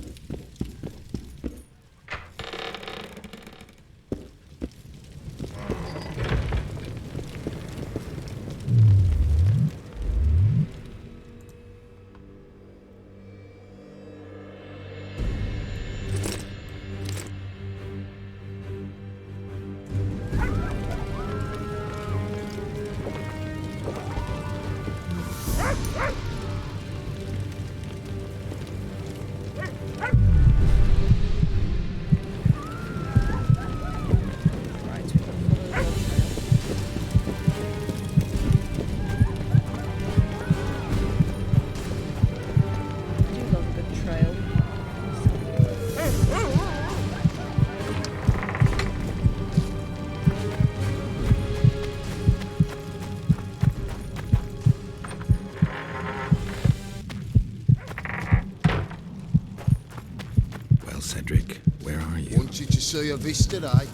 Cedric, where are you? Want you to see your vista, eh?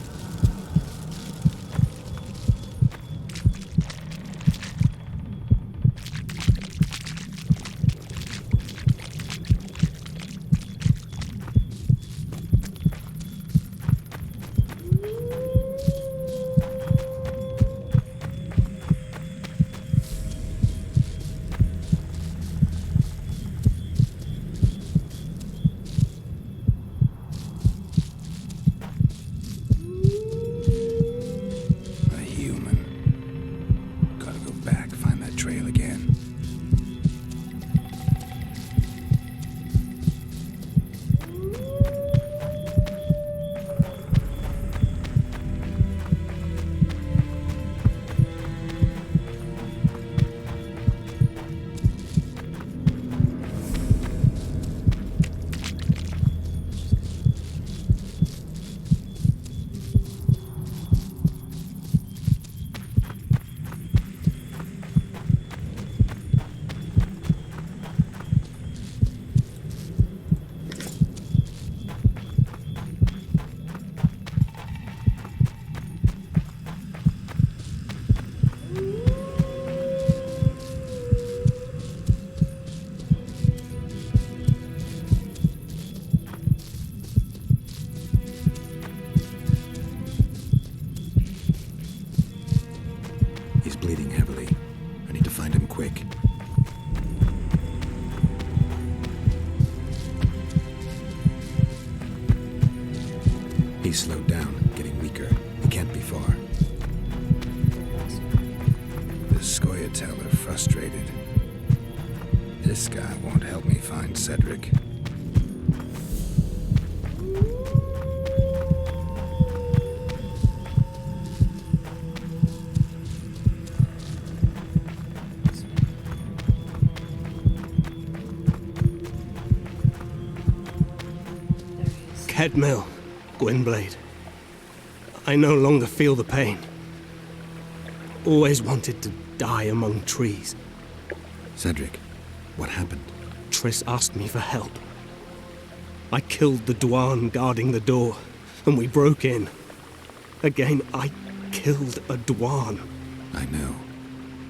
He's slowed down, getting weaker. He can't be far. The Scoia'tael are frustrated. This guy won't help me find Cedric. Kedmill, Gwynblade. I no longer feel the pain. Always wanted to die among trees. Cedric, what happened? Triss asked me for help. I killed the Dwan guarding the door, and we broke in. Again, I killed a Dwan. I know.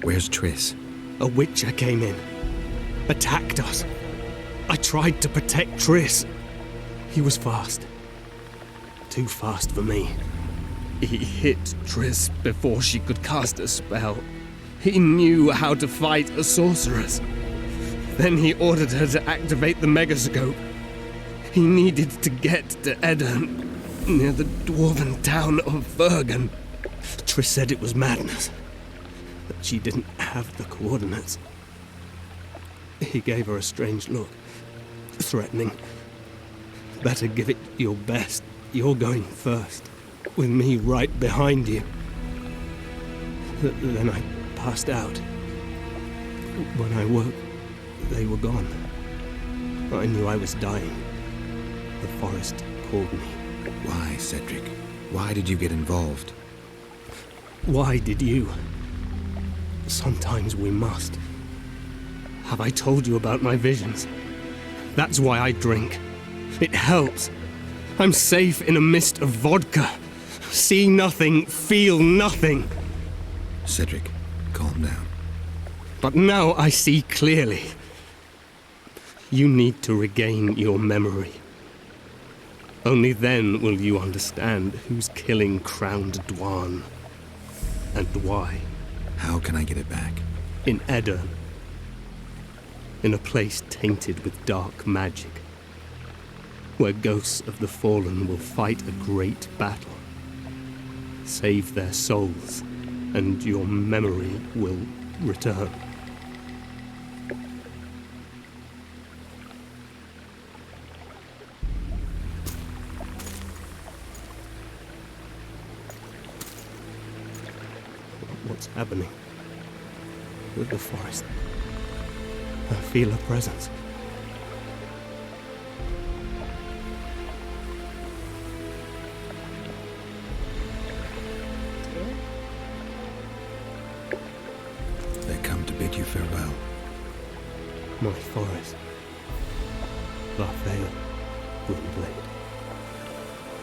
Where's Triss? A Witcher came in, attacked us. I tried to protect Triss. He was fast. Too fast for me. He hit Triss before she could cast a spell. He knew how to fight a sorceress. Then he ordered her to activate the megascope. He needed to get to Edirn, near the dwarven town of Vergen. Triss said it was madness, that she didn't have the coordinates. He gave her a strange look, threatening. Better give it your best. You're going first, with me right behind you. Then I passed out. When I woke, they were gone. I knew I was dying. The forest called me. Why, Cedric? Why did you get involved? Why did you? Sometimes we must. Have I told you about my visions? That's why I drink. It helps. I'm safe in a mist of vodka. See nothing, feel nothing. Cedric, calm down. But now I see clearly. You need to regain your memory. Only then will you understand who's killing Crowned Dwan. And why. How can I get it back? In Edirn. In a place tainted with dark magic. Where ghosts of the fallen will fight a great battle. Save their souls, and your memory will return. What's happening with the forest? I feel a presence. They come to bid you farewell. My forest. Larfael, Gwynblade.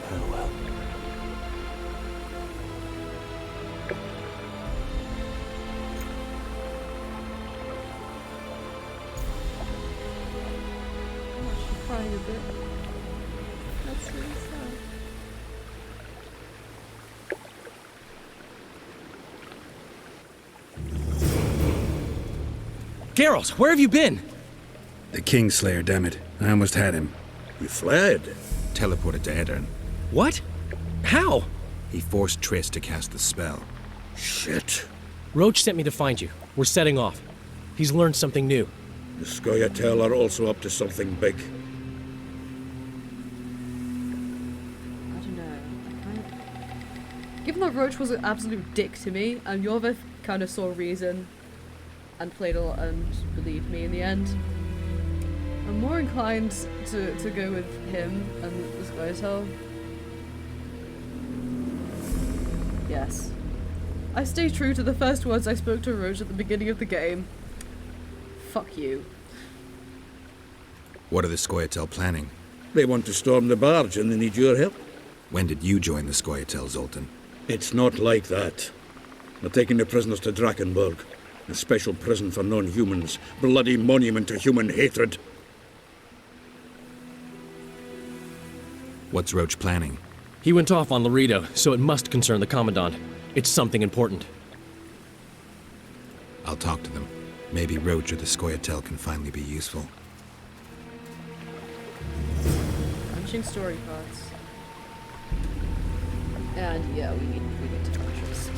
Farewell. Crying a bit. That's really sad. Geralt, where have you been? The Kingslayer, damn it. I almost had him. He fled. Teleported to Edirn. What? How? He forced Triss to cast the spell. Shit. Roach sent me to find you. We're setting off. He's learned something new. The Scoia'tael are also up to something big. I don't know. Given that Roach was an absolute dick to me, and Yorvith kind of saw reason and played a lot and believed me in the end, I'm more inclined to go with him and the Scoia'tael. Yes. I stay true to the first words I spoke to Roach at the beginning of the game. Fuck you. What are the Scoia'tael planning? They want to storm the barge and they need your help. When did you join the Scoia'tael, Zoltan? It's not like that. They're taking the prisoners to Drakenburg. A special prison for non-humans. Bloody monument to human hatred. What's Roach planning? He went off on Laredo, so it must concern the Commandant. It's something important. I'll talk to them. Maybe Roach or the Scoia'tael can finally be useful. Punching story parts. And yeah, we need to finish this.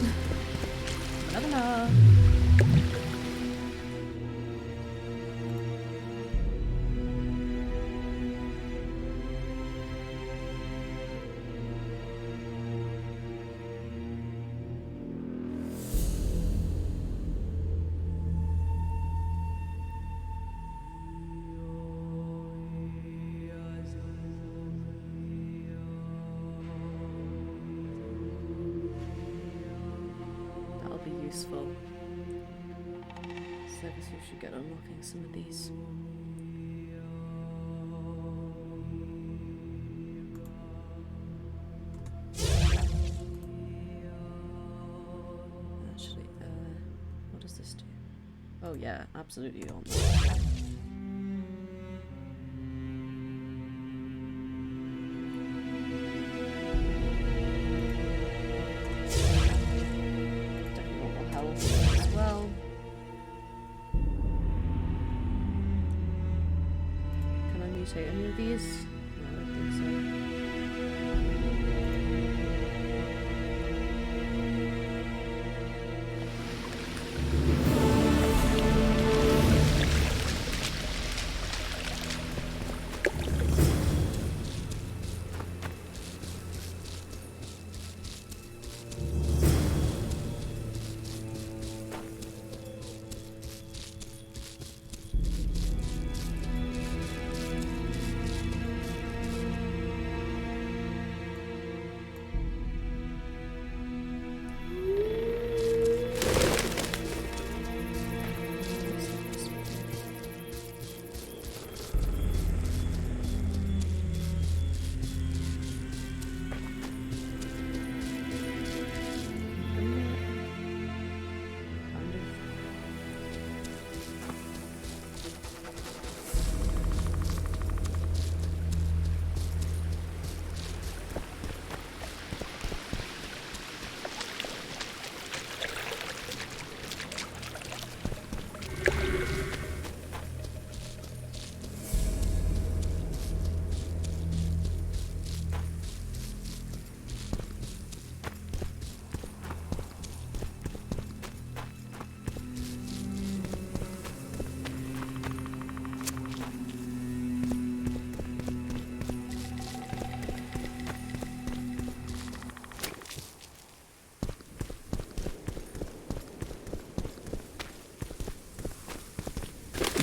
Useful. So I guess we should get unlocking some of these. Actually, what does this do? Oh yeah, absolutely on. As well. Can I mutate any of these? No, I don't think so.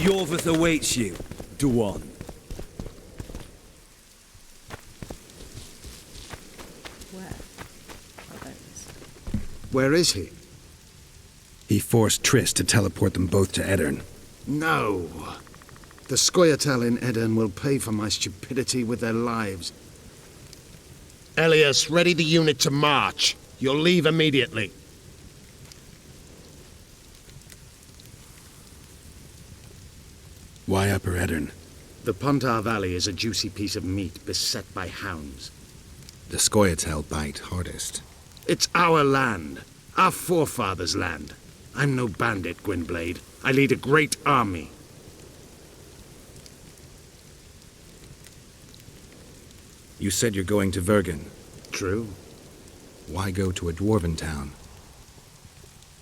Yorvith awaits you, Duan. Where? Oh, there it is. Where is he? He forced Triss to teleport them both to Edirn. No. The Scoia'tael in Edirn will pay for my stupidity with their lives. Elias, ready the unit to march. You'll leave immediately. Why Upper Edirn? The Pontar Valley is a juicy piece of meat beset by hounds. The Scoia'tael bite hardest. It's our land. Our forefathers' land. I'm no bandit, Gwynblade. I lead a great army. You said you're going to Vergen. True. Why go to a dwarven town?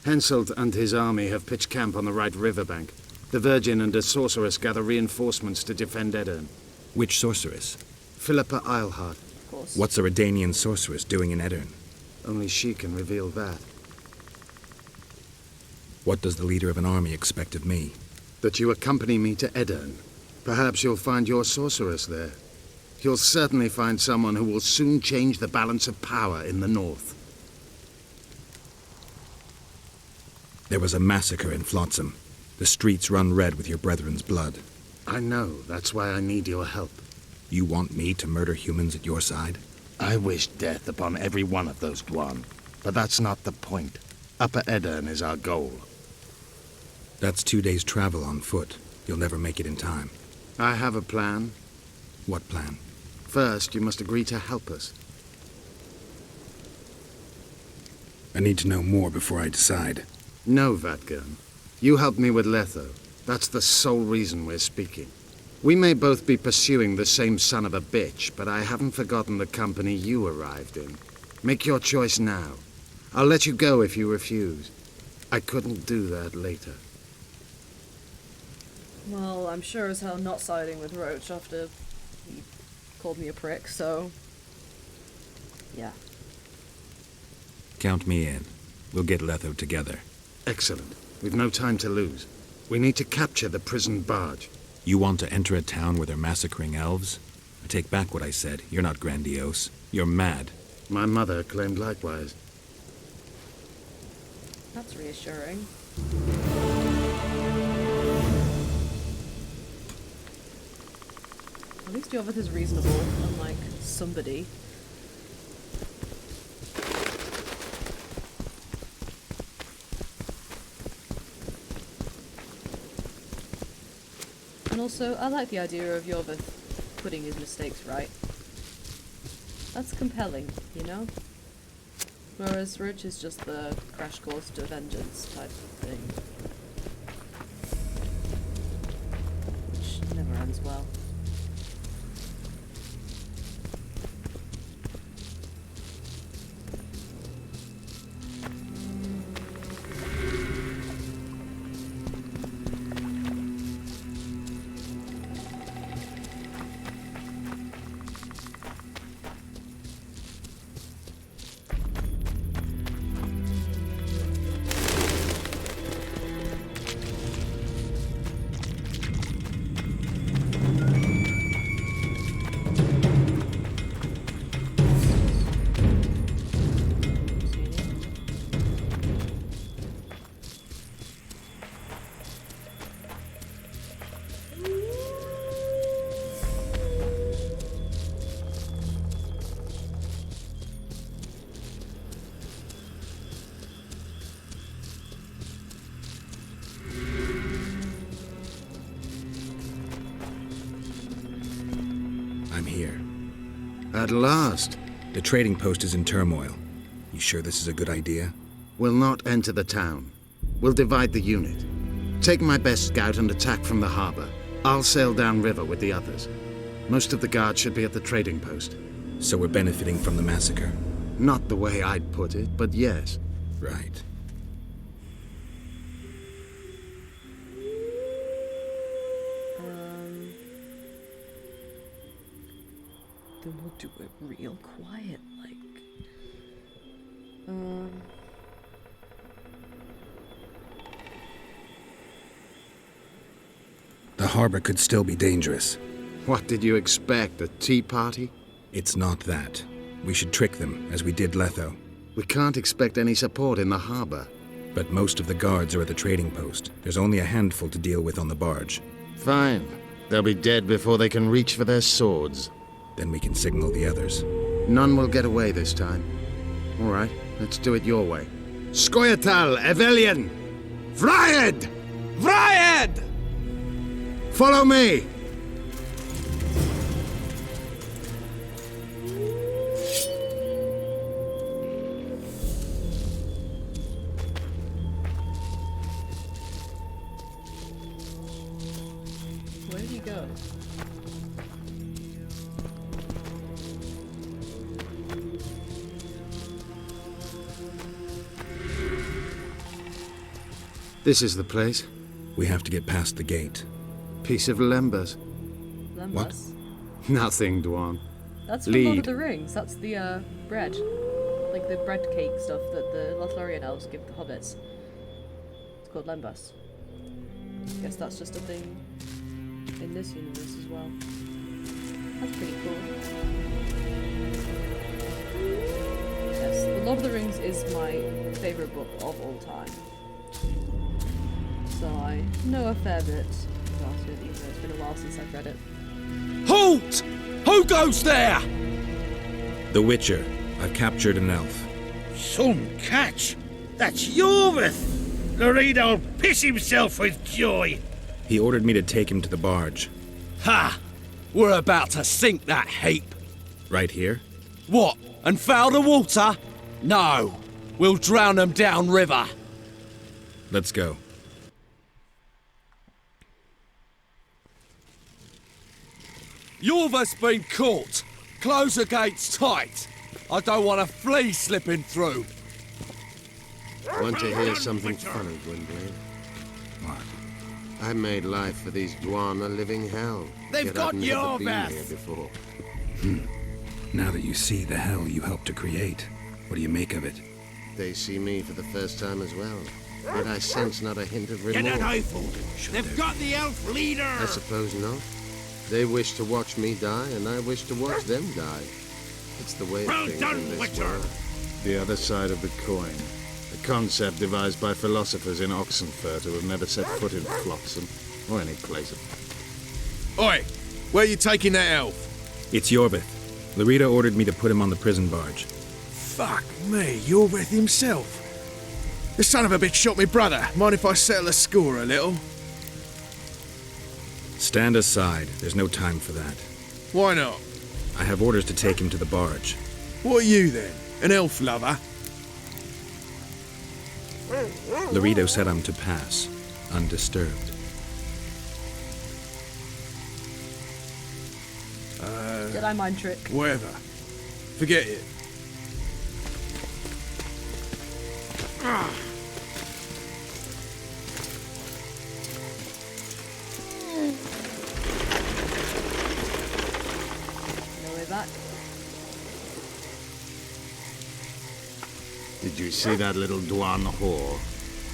Henselt and his army have pitched camp on the right riverbank. The Virgin and a sorceress gather reinforcements to defend Edirn. Which sorceress? Philippa Eilhart. Of course. What's a Redanian sorceress doing in Edirn? Only she can reveal that. What does the leader of an army expect of me? That you accompany me to Edirn. Perhaps you'll find your sorceress there. You'll certainly find someone who will soon change the balance of power in the north. There was a massacre in Flotsam. The streets run red with your brethren's blood. I know. That's why I need your help. You want me to murder humans at your side? I wish death upon every one of those Dwan. But that's not the point. Upper Edirn is our goal. That's 2 days' travel on foot. You'll never make it in time. I have a plan. What plan? First, you must agree to help us. I need to know more before I decide. No, Vatgern. You helped me with Letho. That's the sole reason we're speaking. We may both be pursuing the same son of a bitch, but I haven't forgotten the company you arrived in. Make your choice now. I'll let you go if you refuse. I couldn't do that later. Well, I'm sure as hell not siding with Roach after he called me a prick, so... yeah. Count me in. We'll get Letho together. Excellent. We've no time to lose. We need to capture the prison barge. You want to enter a town where they're massacring elves? I take back what I said. You're not grandiose. You're mad. My mother claimed likewise. That's reassuring. At least Yorvith is reasonable, unlike somebody. And also, I like the idea of Yorvith putting his mistakes right. That's compelling, you know? Whereas Roach is just the crash course to vengeance type thing. Which never ends well. I'm here. At last. The trading post is in turmoil. You sure this is a good idea? We'll not enter the town. We'll divide the unit. Take my best scout and attack from the harbor. I'll sail downriver with the others. Most of the guards should be at the trading post. So we're benefiting from the massacre? Not the way I'd put it, but yes. Right. Then we'll do it real quiet, like. The harbor could still be dangerous. What did you expect, a tea party? It's not that. We should trick them, as we did Letho. We can't expect any support in the harbor. But most of the guards are at the trading post. There's only a handful to deal with on the barge. Fine. They'll be dead before they can reach for their swords. Then we can signal the others. None will get away this time. All right, let's do it your way. Skoyatal, Evelian! Vryed! Vryed! Follow me! Where do you go? This is the place. We have to get past the gate. Piece of Lembas. Lembas? What? Nothing, Dwan. That's from Lord of the Rings. That's the bread. Like the bread cake stuff that the Lothlorien elves give the hobbits. It's called Lembas. I guess that's just a thing in this universe as well. That's pretty cool. Yes, The Lord of the Rings is my favourite book of all time. So I know a fair bit about it, even though it's been a while since I've read it. Halt! Who goes there? The Witcher. I've captured an elf. Some catch! That's Yorvith! Loredo'll piss himself with joy! He ordered me to take him to the barge. Ha! We're about to sink that heap. Right here? What? And foul the water? No. We'll drown them downriver. Let's go. Yorva's been caught. Close the gates tight. I don't want a flea slipping through. Want to hear something funny, Gwynblade? What? I made life for these Dwan a living hell. They've Yet got I've never your been best. here before. Now that you see the hell you helped to create, what do you make of it? They see me for the first time as well. Yet I sense not a hint of Get remorse. an eyeful. They've got the elf leader. I suppose not. They wish to watch me die, and I wish to watch them die. It's the way of Well things done, in this Witcher. world. The other side of the coin. A concept devised by philosophers in Oxenfurt who have never set foot in Flotsam, or any place. Oi! Where you taking that elf? It's Yorvith. Larita ordered me to put him on the prison barge. Fuck me, Yorvith himself. The son of a bitch shot me brother. Mind if I settle the score a little? Stand aside. There's no time for that. Why not? I have orders to take him to the barge. What are you then? An elf lover? Larito said I'm to pass, undisturbed. Jedi mind trick. Whatever. Forget it. No way back. Did you see that little Dwan whore?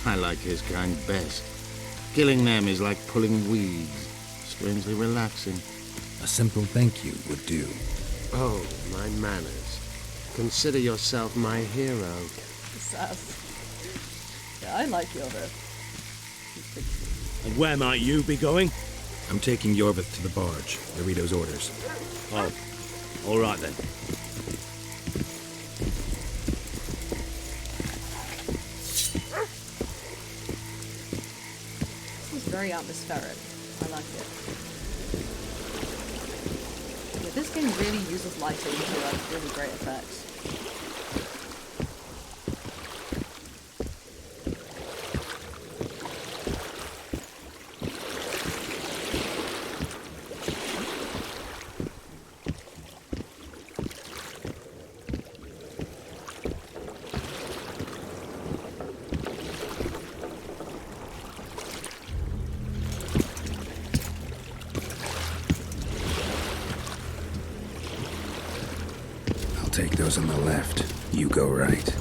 I like his kind best. Killing them is like pulling weeds. Strangely relaxing. A simple thank you would do. Oh, my manners. Consider yourself my hero. Sass. Yeah, I like Yorvith. And where might you be going? I'm taking Yorvith to the barge. Larito's orders. Oh, all right then. This is very atmospheric. I like it. Yeah, this game really uses lighting to really great effects. Take those on the left. You go right.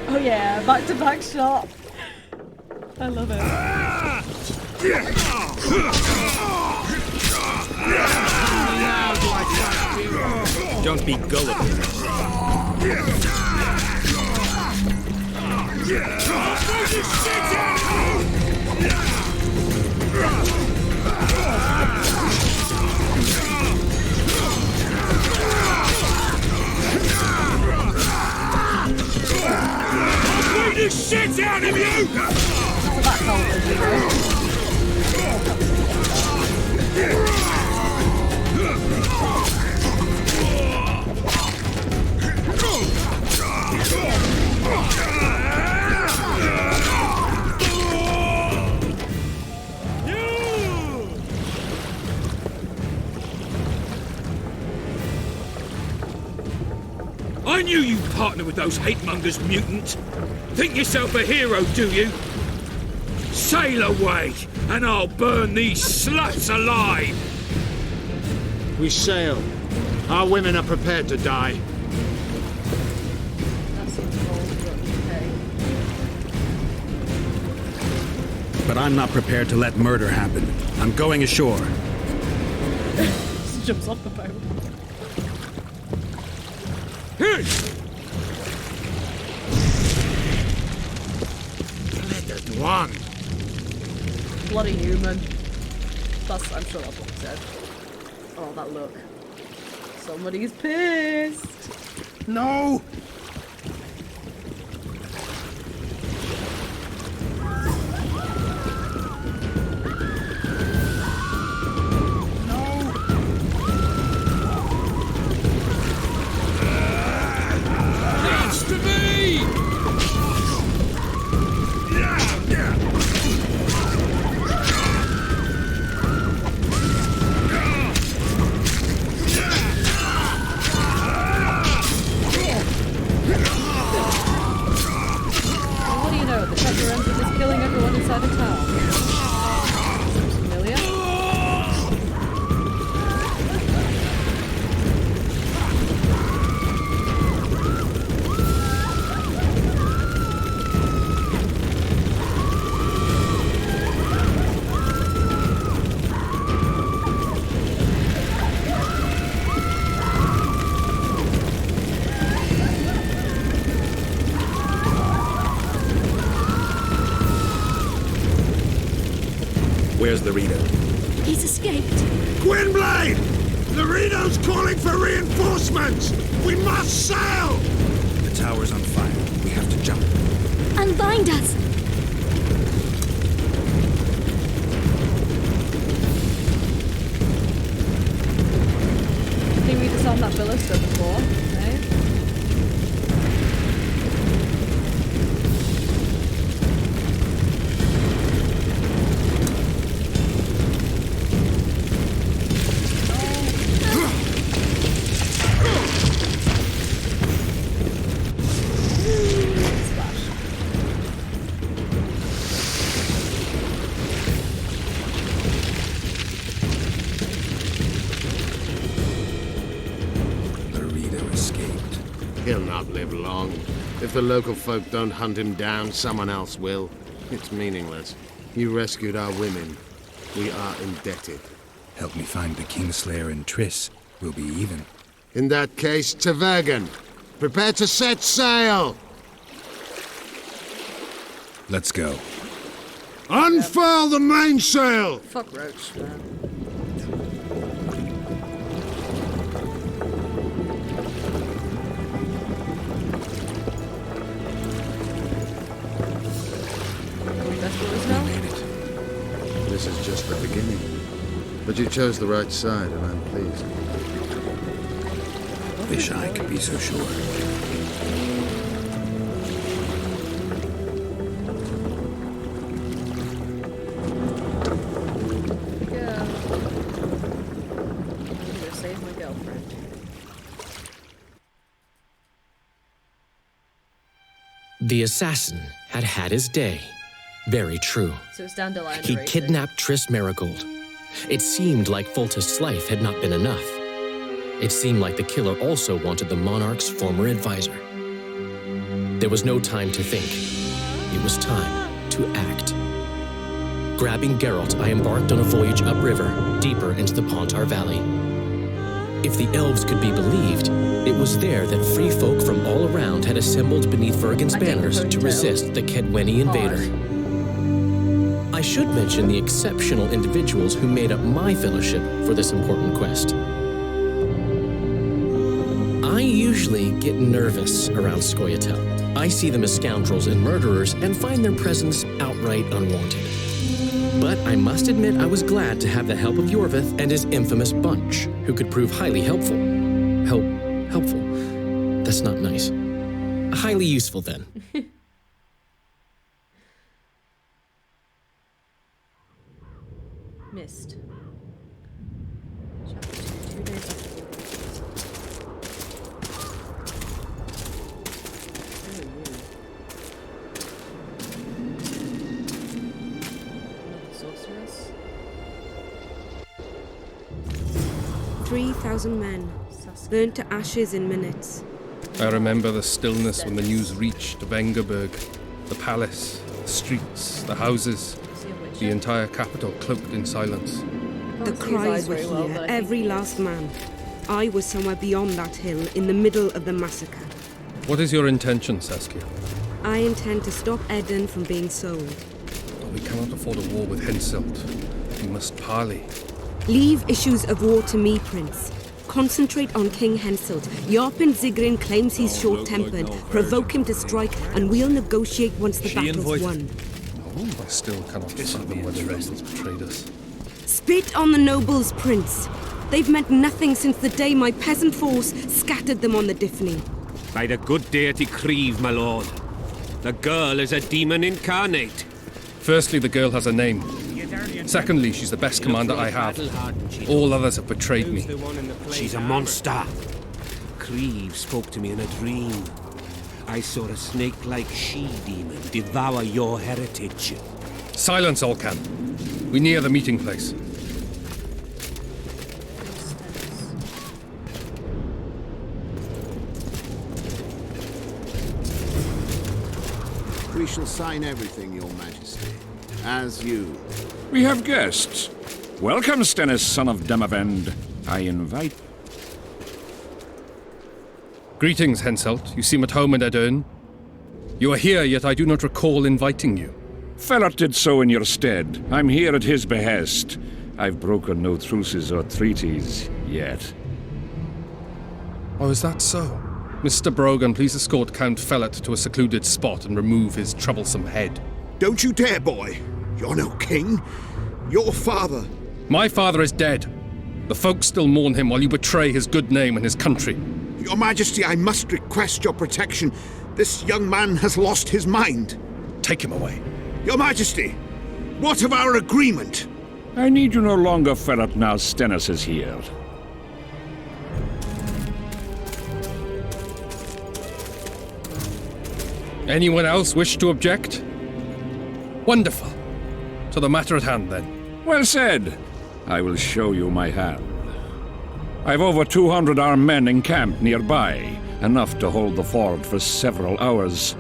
Oh yeah, back-to-back shot. I love it. Don't be gullible. I'll beat the shit out of you! I knew you'd partner with those hate-mongers, mutant. Think yourself a hero, do you? Sail away, and I'll burn these sluts alive! We sail. Our women are prepared to die. That seems bold, but okay. But I'm not prepared to let murder happen. I'm going ashore. Just jumps off the boat. Dwan. Bloody human. I'm sure that's what he said. Oh, that look. Somebody's pissed. No! have a town. Familiar? Where's the Rito? He's escaped. Gwynblade! The Rito's calling for reinforcements! We must sail! The tower's on fire. We have to jump. Unbind us! I think we disarmed that ballista before, eh? He'll not live long. If the local folk don't hunt him down, someone else will. It's meaningless. You rescued our women. We are indebted. Help me find the Kingslayer and Triss. We'll be even. In that case, to Vergen. Prepare to set sail! Let's go. Unfurl the mainsail! Fuck Roach, man. This is just the beginning. But you chose the right side, and I'm pleased. Wish I could be so sure. Yeah. I'm gonna save my girlfriend. The assassin had had his day. Very true. So it's dandelion He racing. kidnapped Triss Marigold. It seemed like Foltest' life had not been enough. It seemed like the killer also wanted the monarch's former advisor. There was no time to think. It was time to act. Grabbing Geralt, I embarked on a voyage upriver, deeper into the Pontar Valley. If the elves could be believed, it was there that free folk from all around had assembled beneath Vergen's banners to resist the Kedweni invader. I should mention the exceptional individuals who made up my fellowship for this important quest. I usually get nervous around Scoia'tael. I see them as scoundrels and murderers and find their presence outright unwanted. But I must admit I was glad to have the help of Yorvith and his infamous bunch, who could prove highly helpful. Helpful? That's not nice. Highly useful, then. Missed. Chapter 2 days after the sorceress. 3,000 men, burnt to ashes in minutes. I remember the stillness when the news reached Vengerberg, the palace, the streets, the houses, the entire capital cloaked in silence. The cries were here, every last man. I was somewhere beyond that hill, in the middle of the massacre. What is your intention, Saskia? I intend to stop Eden from being sold. We cannot afford a war with Henselt. We must parley. Leave issues of war to me, Prince. Concentrate on King Henselt. Yarpen Zigrin claims he's short-tempered. Provoke him to strike, and we'll negotiate once the battle's won. I still cannot fathom whether they have betrayed us. Spit on the nobles, Prince. They've meant nothing since the day my peasant force scattered them on the Diffney. By the good deity Creve, my lord. The girl is a demon incarnate. Firstly, the girl has a name. Secondly, she's the best commander I have. All others have betrayed me. She's a monster. Creve spoke to me in a dream. I saw a snake-like she-demon devour your heritage. Silence, all can. We near the meeting place. We shall sign everything, Your Majesty. As you. We have guests. Welcome, Stennis, son of Demavend. I invite... Greetings, Henselt. You seem at home in Edern. You are here, yet I do not recall inviting you. Felot did so in your stead. I'm here at his behest. I've broken no truces or treaties yet. Oh, is that so? Mr. Brogan, please escort Count Felot to a secluded spot and remove his troublesome head. Don't you dare, boy. You're no king. Your father. My father is dead. The folk still mourn him while you betray his good name and his country. Your Majesty, I must request your protection. This young man has lost his mind. Take him away. Your Majesty, what of our agreement? I need you no longer, Felot, now Stennis is here. Anyone else wish to object? Wonderful. To the matter at hand, then. Well said. I will show you my hand. I've over 200 armed men encamped nearby, enough to hold the fort for several hours.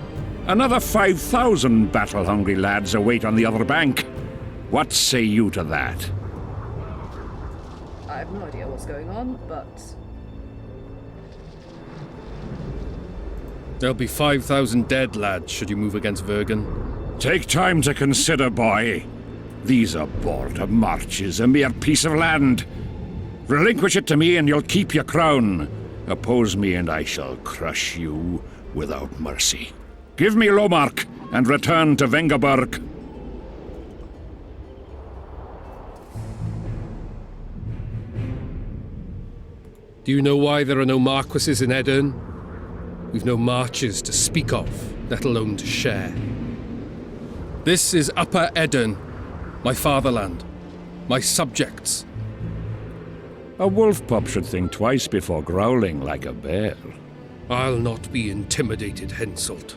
Another 5,000 battle-hungry lads await on the other bank. What say you to that? I have no idea what's going on, but... There'll be 5,000 dead lads should you move against Vergen. Take time to consider, boy. These are border marches, a mere piece of land. Relinquish it to me and you'll keep your crown. Oppose me and I shall crush you without mercy. Give me Lomark and return to Vengerberg. Do you know why there are no marquises in Edern? We've no marches to speak of, let alone to share. This is Upper Edern, my fatherland, my subjects. A wolf pup should think twice before growling like a bear. I'll not be intimidated, Henselt.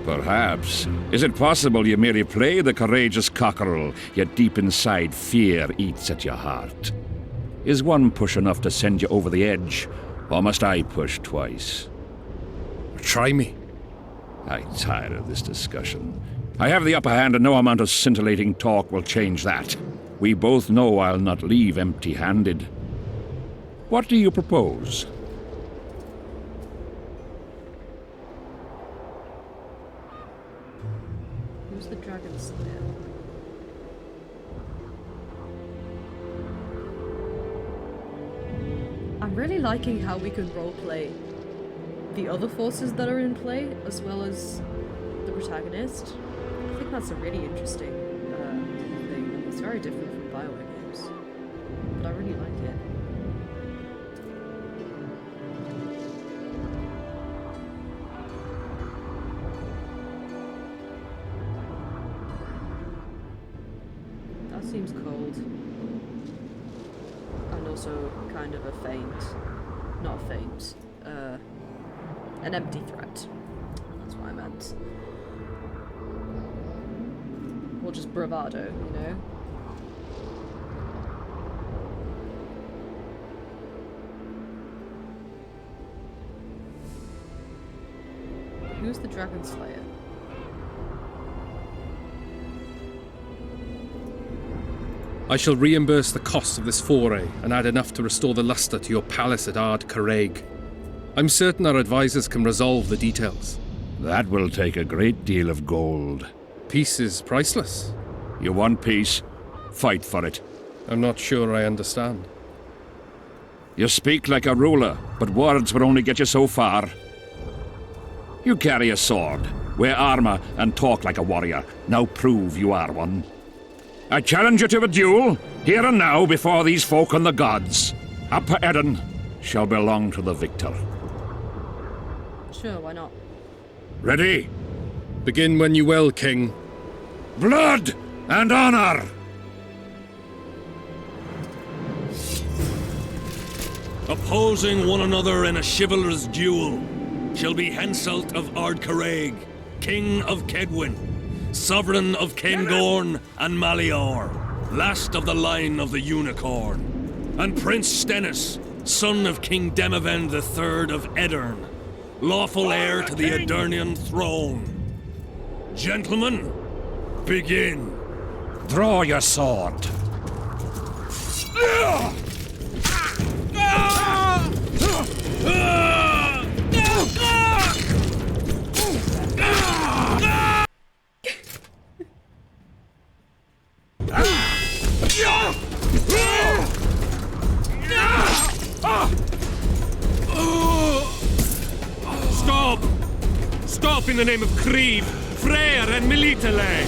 Perhaps. Is it possible you merely play the courageous cockerel, yet deep inside fear eats at your heart? Is one push enough to send you over the edge, or must I push twice? Try me. I'm tired of this discussion. I have the upper hand and no amount of scintillating talk will change that. We both know I'll not leave empty-handed. What do you propose? Who's the dragon slayer? I'm really liking how we can roleplay the other forces that are in play, as well as the protagonist. I think that's a really interesting thing. It's very different from BioWare games, but I really like it. That seems cold. And also kind of a feint. Not a feint. An empty threat. That's what I meant. Or just bravado, you know? Who's the Dragon Slayer? I shall reimburse the cost of this foray and add enough to restore the luster to your palace at Ard Caraig. I'm certain our advisors can resolve the details. That will take a great deal of gold. Peace is priceless. You want peace? Fight for it. I'm not sure I understand. You speak like a ruler, but words will only get you so far. You carry a sword, wear armor, and talk like a warrior. Now prove you are one. I challenge you to a duel, here and now, before these folk and the gods. Upper Eden shall belong to the victor. Sure, why not? Ready? Begin when you will, King. Blood and honor! Opposing one another in a chivalrous duel shall be Henselt of Ard Caraig, King of Kedwin. sovereign of Cairngorm and Malior, last of the line of the Unicorn, and Prince Stennis, son of King Demavend III of Edirn, lawful heir to the Edirnian throne. Gentlemen, begin. Draw your sword. Stop! Stop in the name of Kriv, Freyr and Militale!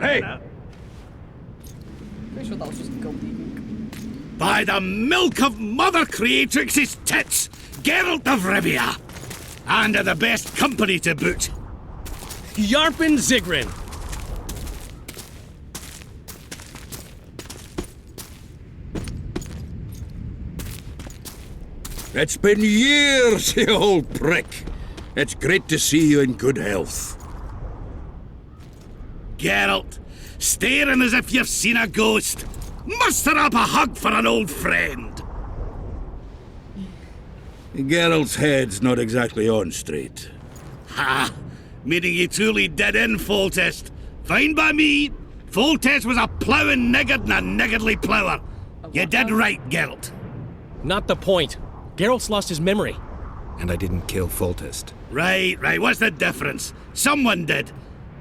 Hey! Pretty sure that was just gold digging. By the milk of Mother Creatrix's tits, Geralt of Rivia! And of the best company to boot. Yarpen Zigrin! It's been years, you old prick. It's great to see you in good health. Geralt, staring as if you've seen a ghost. Muster up a hug for an old friend. Geralt's head's not exactly on straight. Ha! Meaning you truly did in Foltest. Fine by me. Foltest was a ploughing niggard and a niggardly plougher. You did right, Geralt. Not the point. Geralt's lost his memory. And I didn't kill Foltest. Right. What's the difference? Someone did.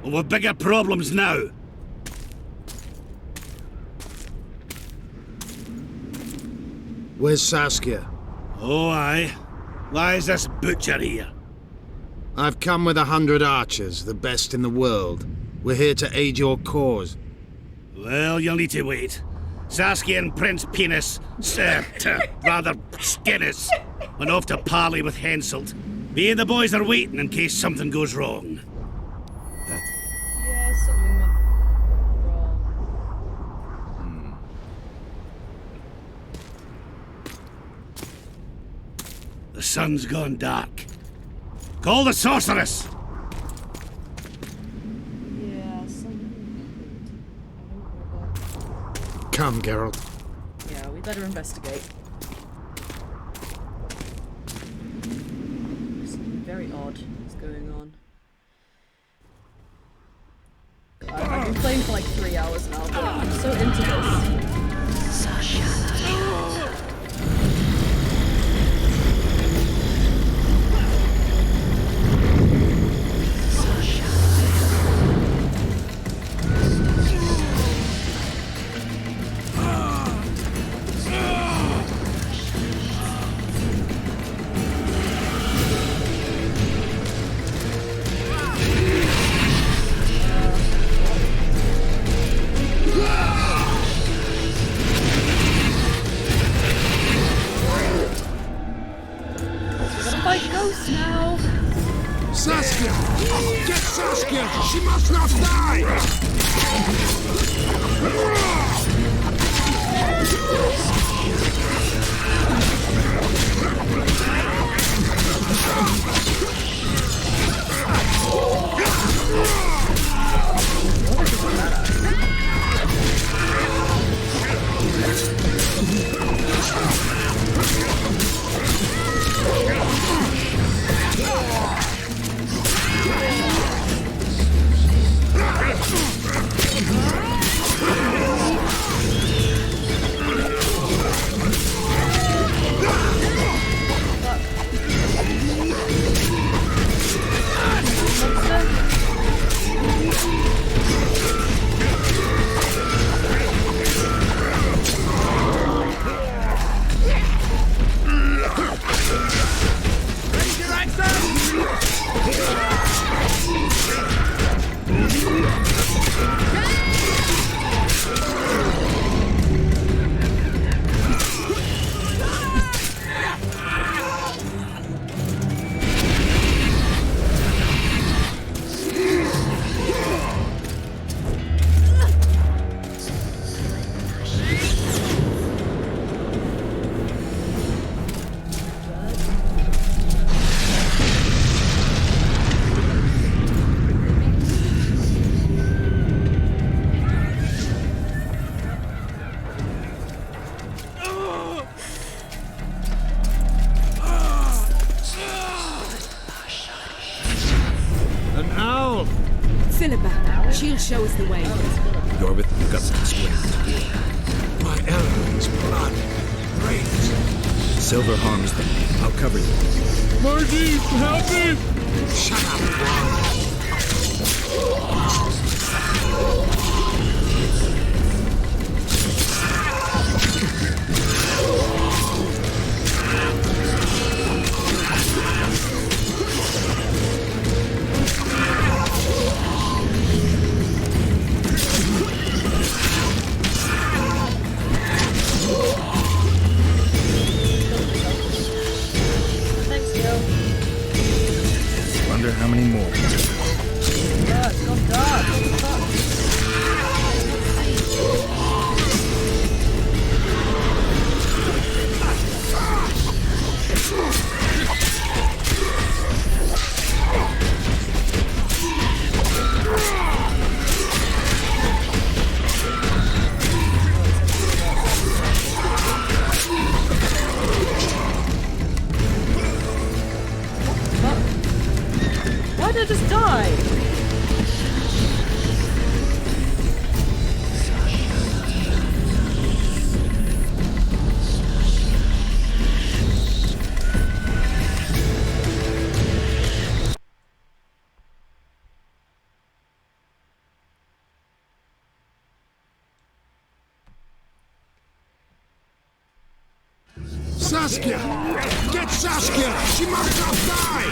Well, we've bigger problems now. Where's Saskia? Oh, aye. Why is this butcher here? I've come with 100 archers, the best in the world. We're here to aid your cause. Well, you'll need to wait. Saskia and Prince Penis, rather Skinnis, went off to parley with Henselt. Me and the boys are waiting in case something goes wrong. Yeah, something went wrong. The sun's gone dark. Call the sorceress! Yeah, something. Come, Geralt. Yeah, we better investigate. Something very odd is going on. I've been playing for like 3 hours now, but I'm so into this. Saskia! Get Saskia! She must not die! Philippa, she'll show us the way. Yorvith, you've got some explaining to do. My Elvin's blood. Great. Silver harms them. I'll cover you. Marty, help me! Shut up, Ron. Wonder how many more. Yeah, it's gone dark. What the fuck? Why did I just die? Saskia! Get Saskia! She must not die!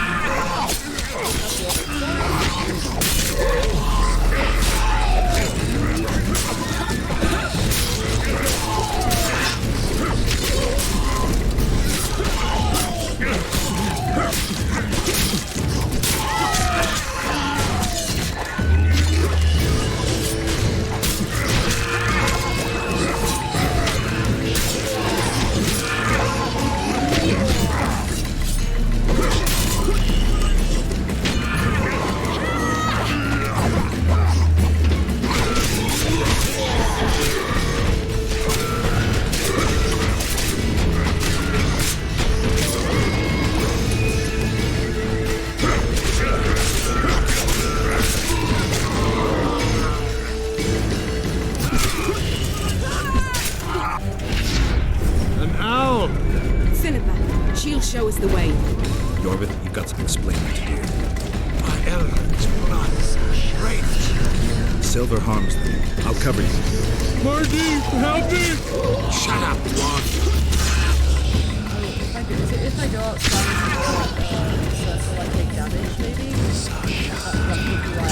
Philippa, she'll show us the way. Yorvith, you've got some explaining to do. My Elvin's blood. Great. Silver harms them. I'll cover you. Marty, help me! Shut up, Ron. If I go outside so I take damage, maybe? That could be why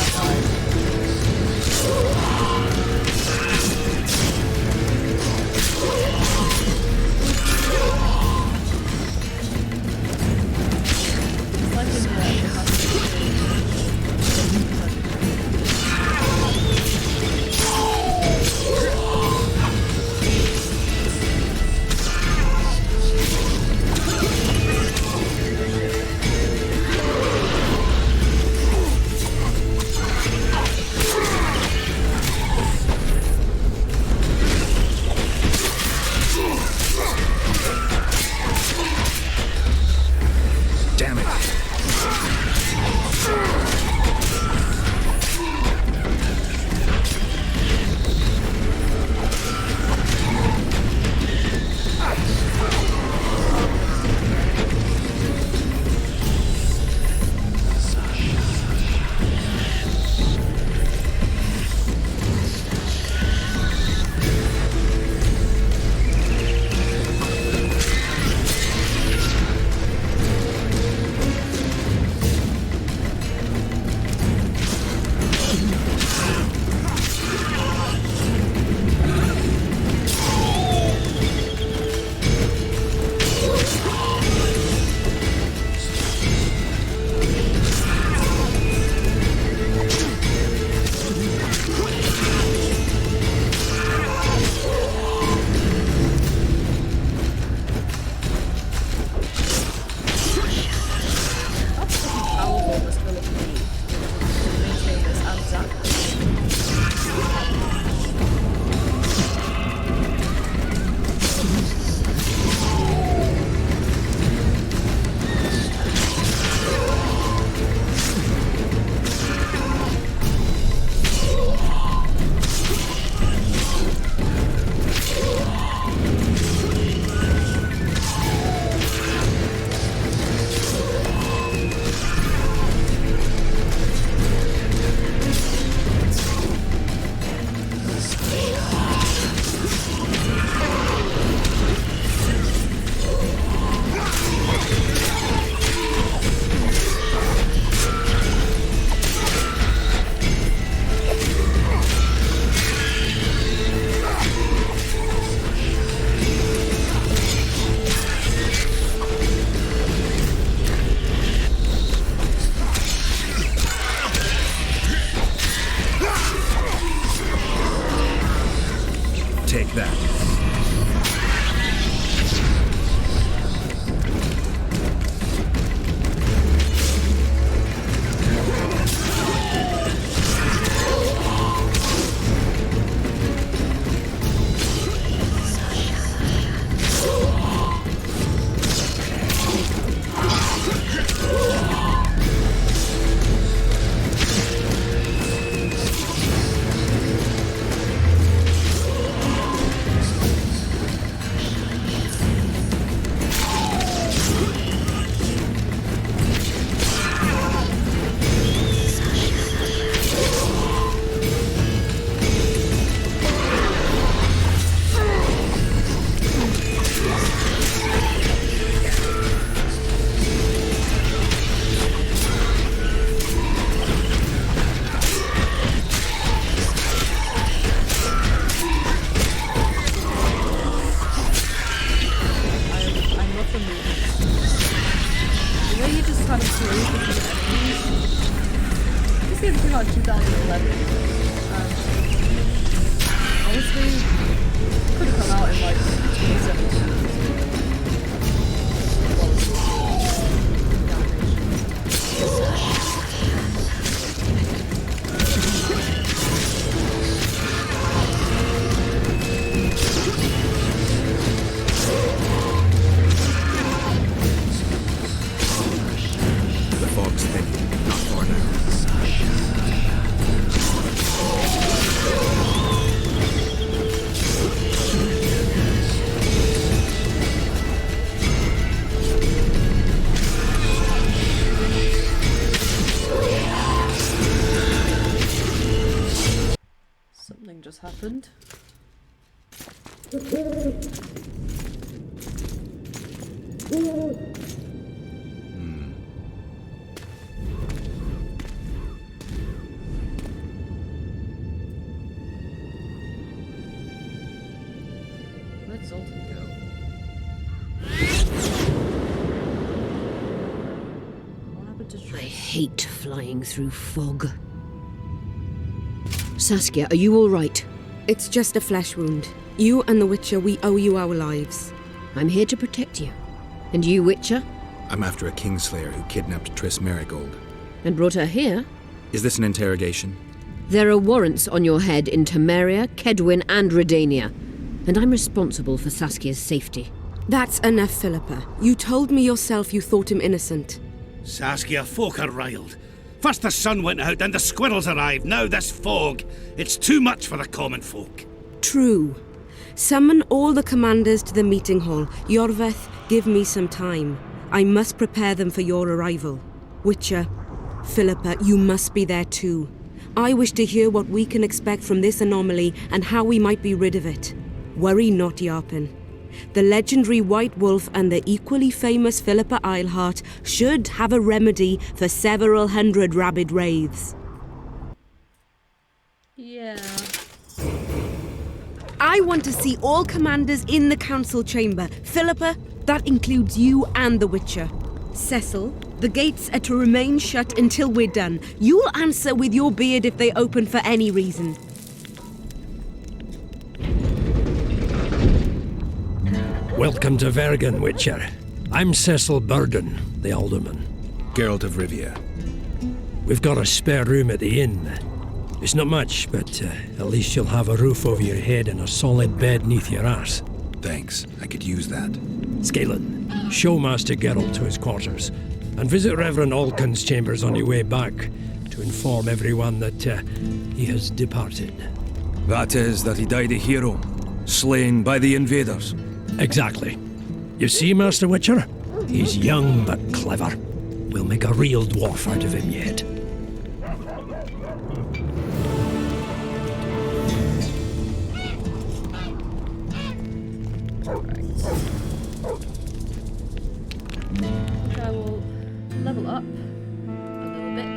love the movement. The way you just kind of slows between enemies. This game came out in 2011. Honestly, could have come out in like 2017. The fog's thinning, not far now. Something just happened. Where'd Zoltan go? What happened to Triss? I hate flying through fog. Saskia, are you all right? It's just a flesh wound. You and the Witcher, we owe you our lives. I'm here to protect you. And you, Witcher? I'm after a Kingslayer who kidnapped Triss Marigold. And brought her here? Is this an interrogation? There are warrants on your head in Temeria, Kedwin, and Redania. And I'm responsible for Saskia's safety. That's enough, Philippa. You told me yourself you thought him innocent. Saskia, folk are riled. First the sun went out, then the squirrels arrived, now this fog. It's too much for the common folk. True. Summon all the commanders to the meeting hall. Yorveth, give me some time. I must prepare them for your arrival. Witcher, Philippa, you must be there too. I wish to hear what we can expect from this anomaly and how we might be rid of it. Worry not, Yarpen. The legendary White Wolf and the equally famous Philippa Eilhart should have a remedy for several hundred rabid wraiths. Yeah. I want to see all commanders in the council chamber. Philippa, that includes you and the Witcher. Cecil, the gates are to remain shut until we're done. You'll answer with your beard if they open for any reason. Welcome to Vergen, Witcher. I'm Cecil Burden, the Alderman. Geralt of Rivia. We've got a spare room at the inn. It's not much, but at least you'll have a roof over your head and a solid bed neath your arse. Thanks, I could use that. Scalen, show Master Geralt to his quarters, and visit Reverend Alcon's chambers on your way back to inform everyone that he has departed. That is, that he died a hero, slain by the invaders. Exactly. You see, Master Witcher? He's young but clever. We'll make a real dwarf out of him yet. I will level up a little bit.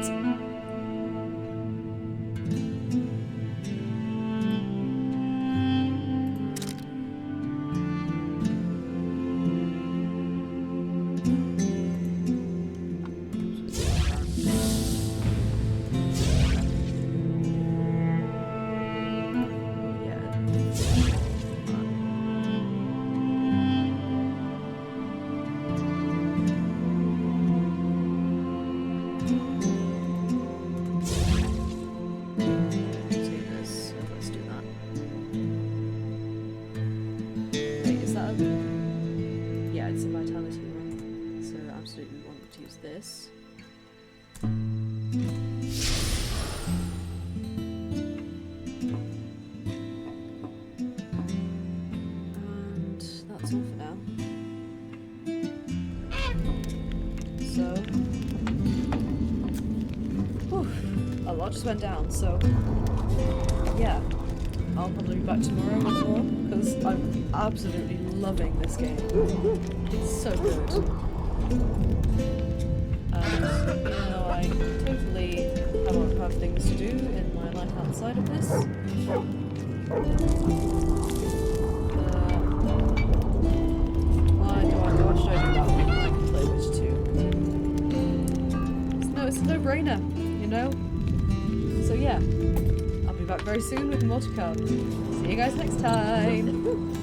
This. And that's all for now. So, whew, a lot just went down, so yeah, I'll probably be back tomorrow with more, because I'm absolutely loving this game. It's so good. I totally have things to do in my life outside of this. Why do I go? Should I do no-brainer, you know? So yeah, I'll be back very soon with more to come. See you guys next time.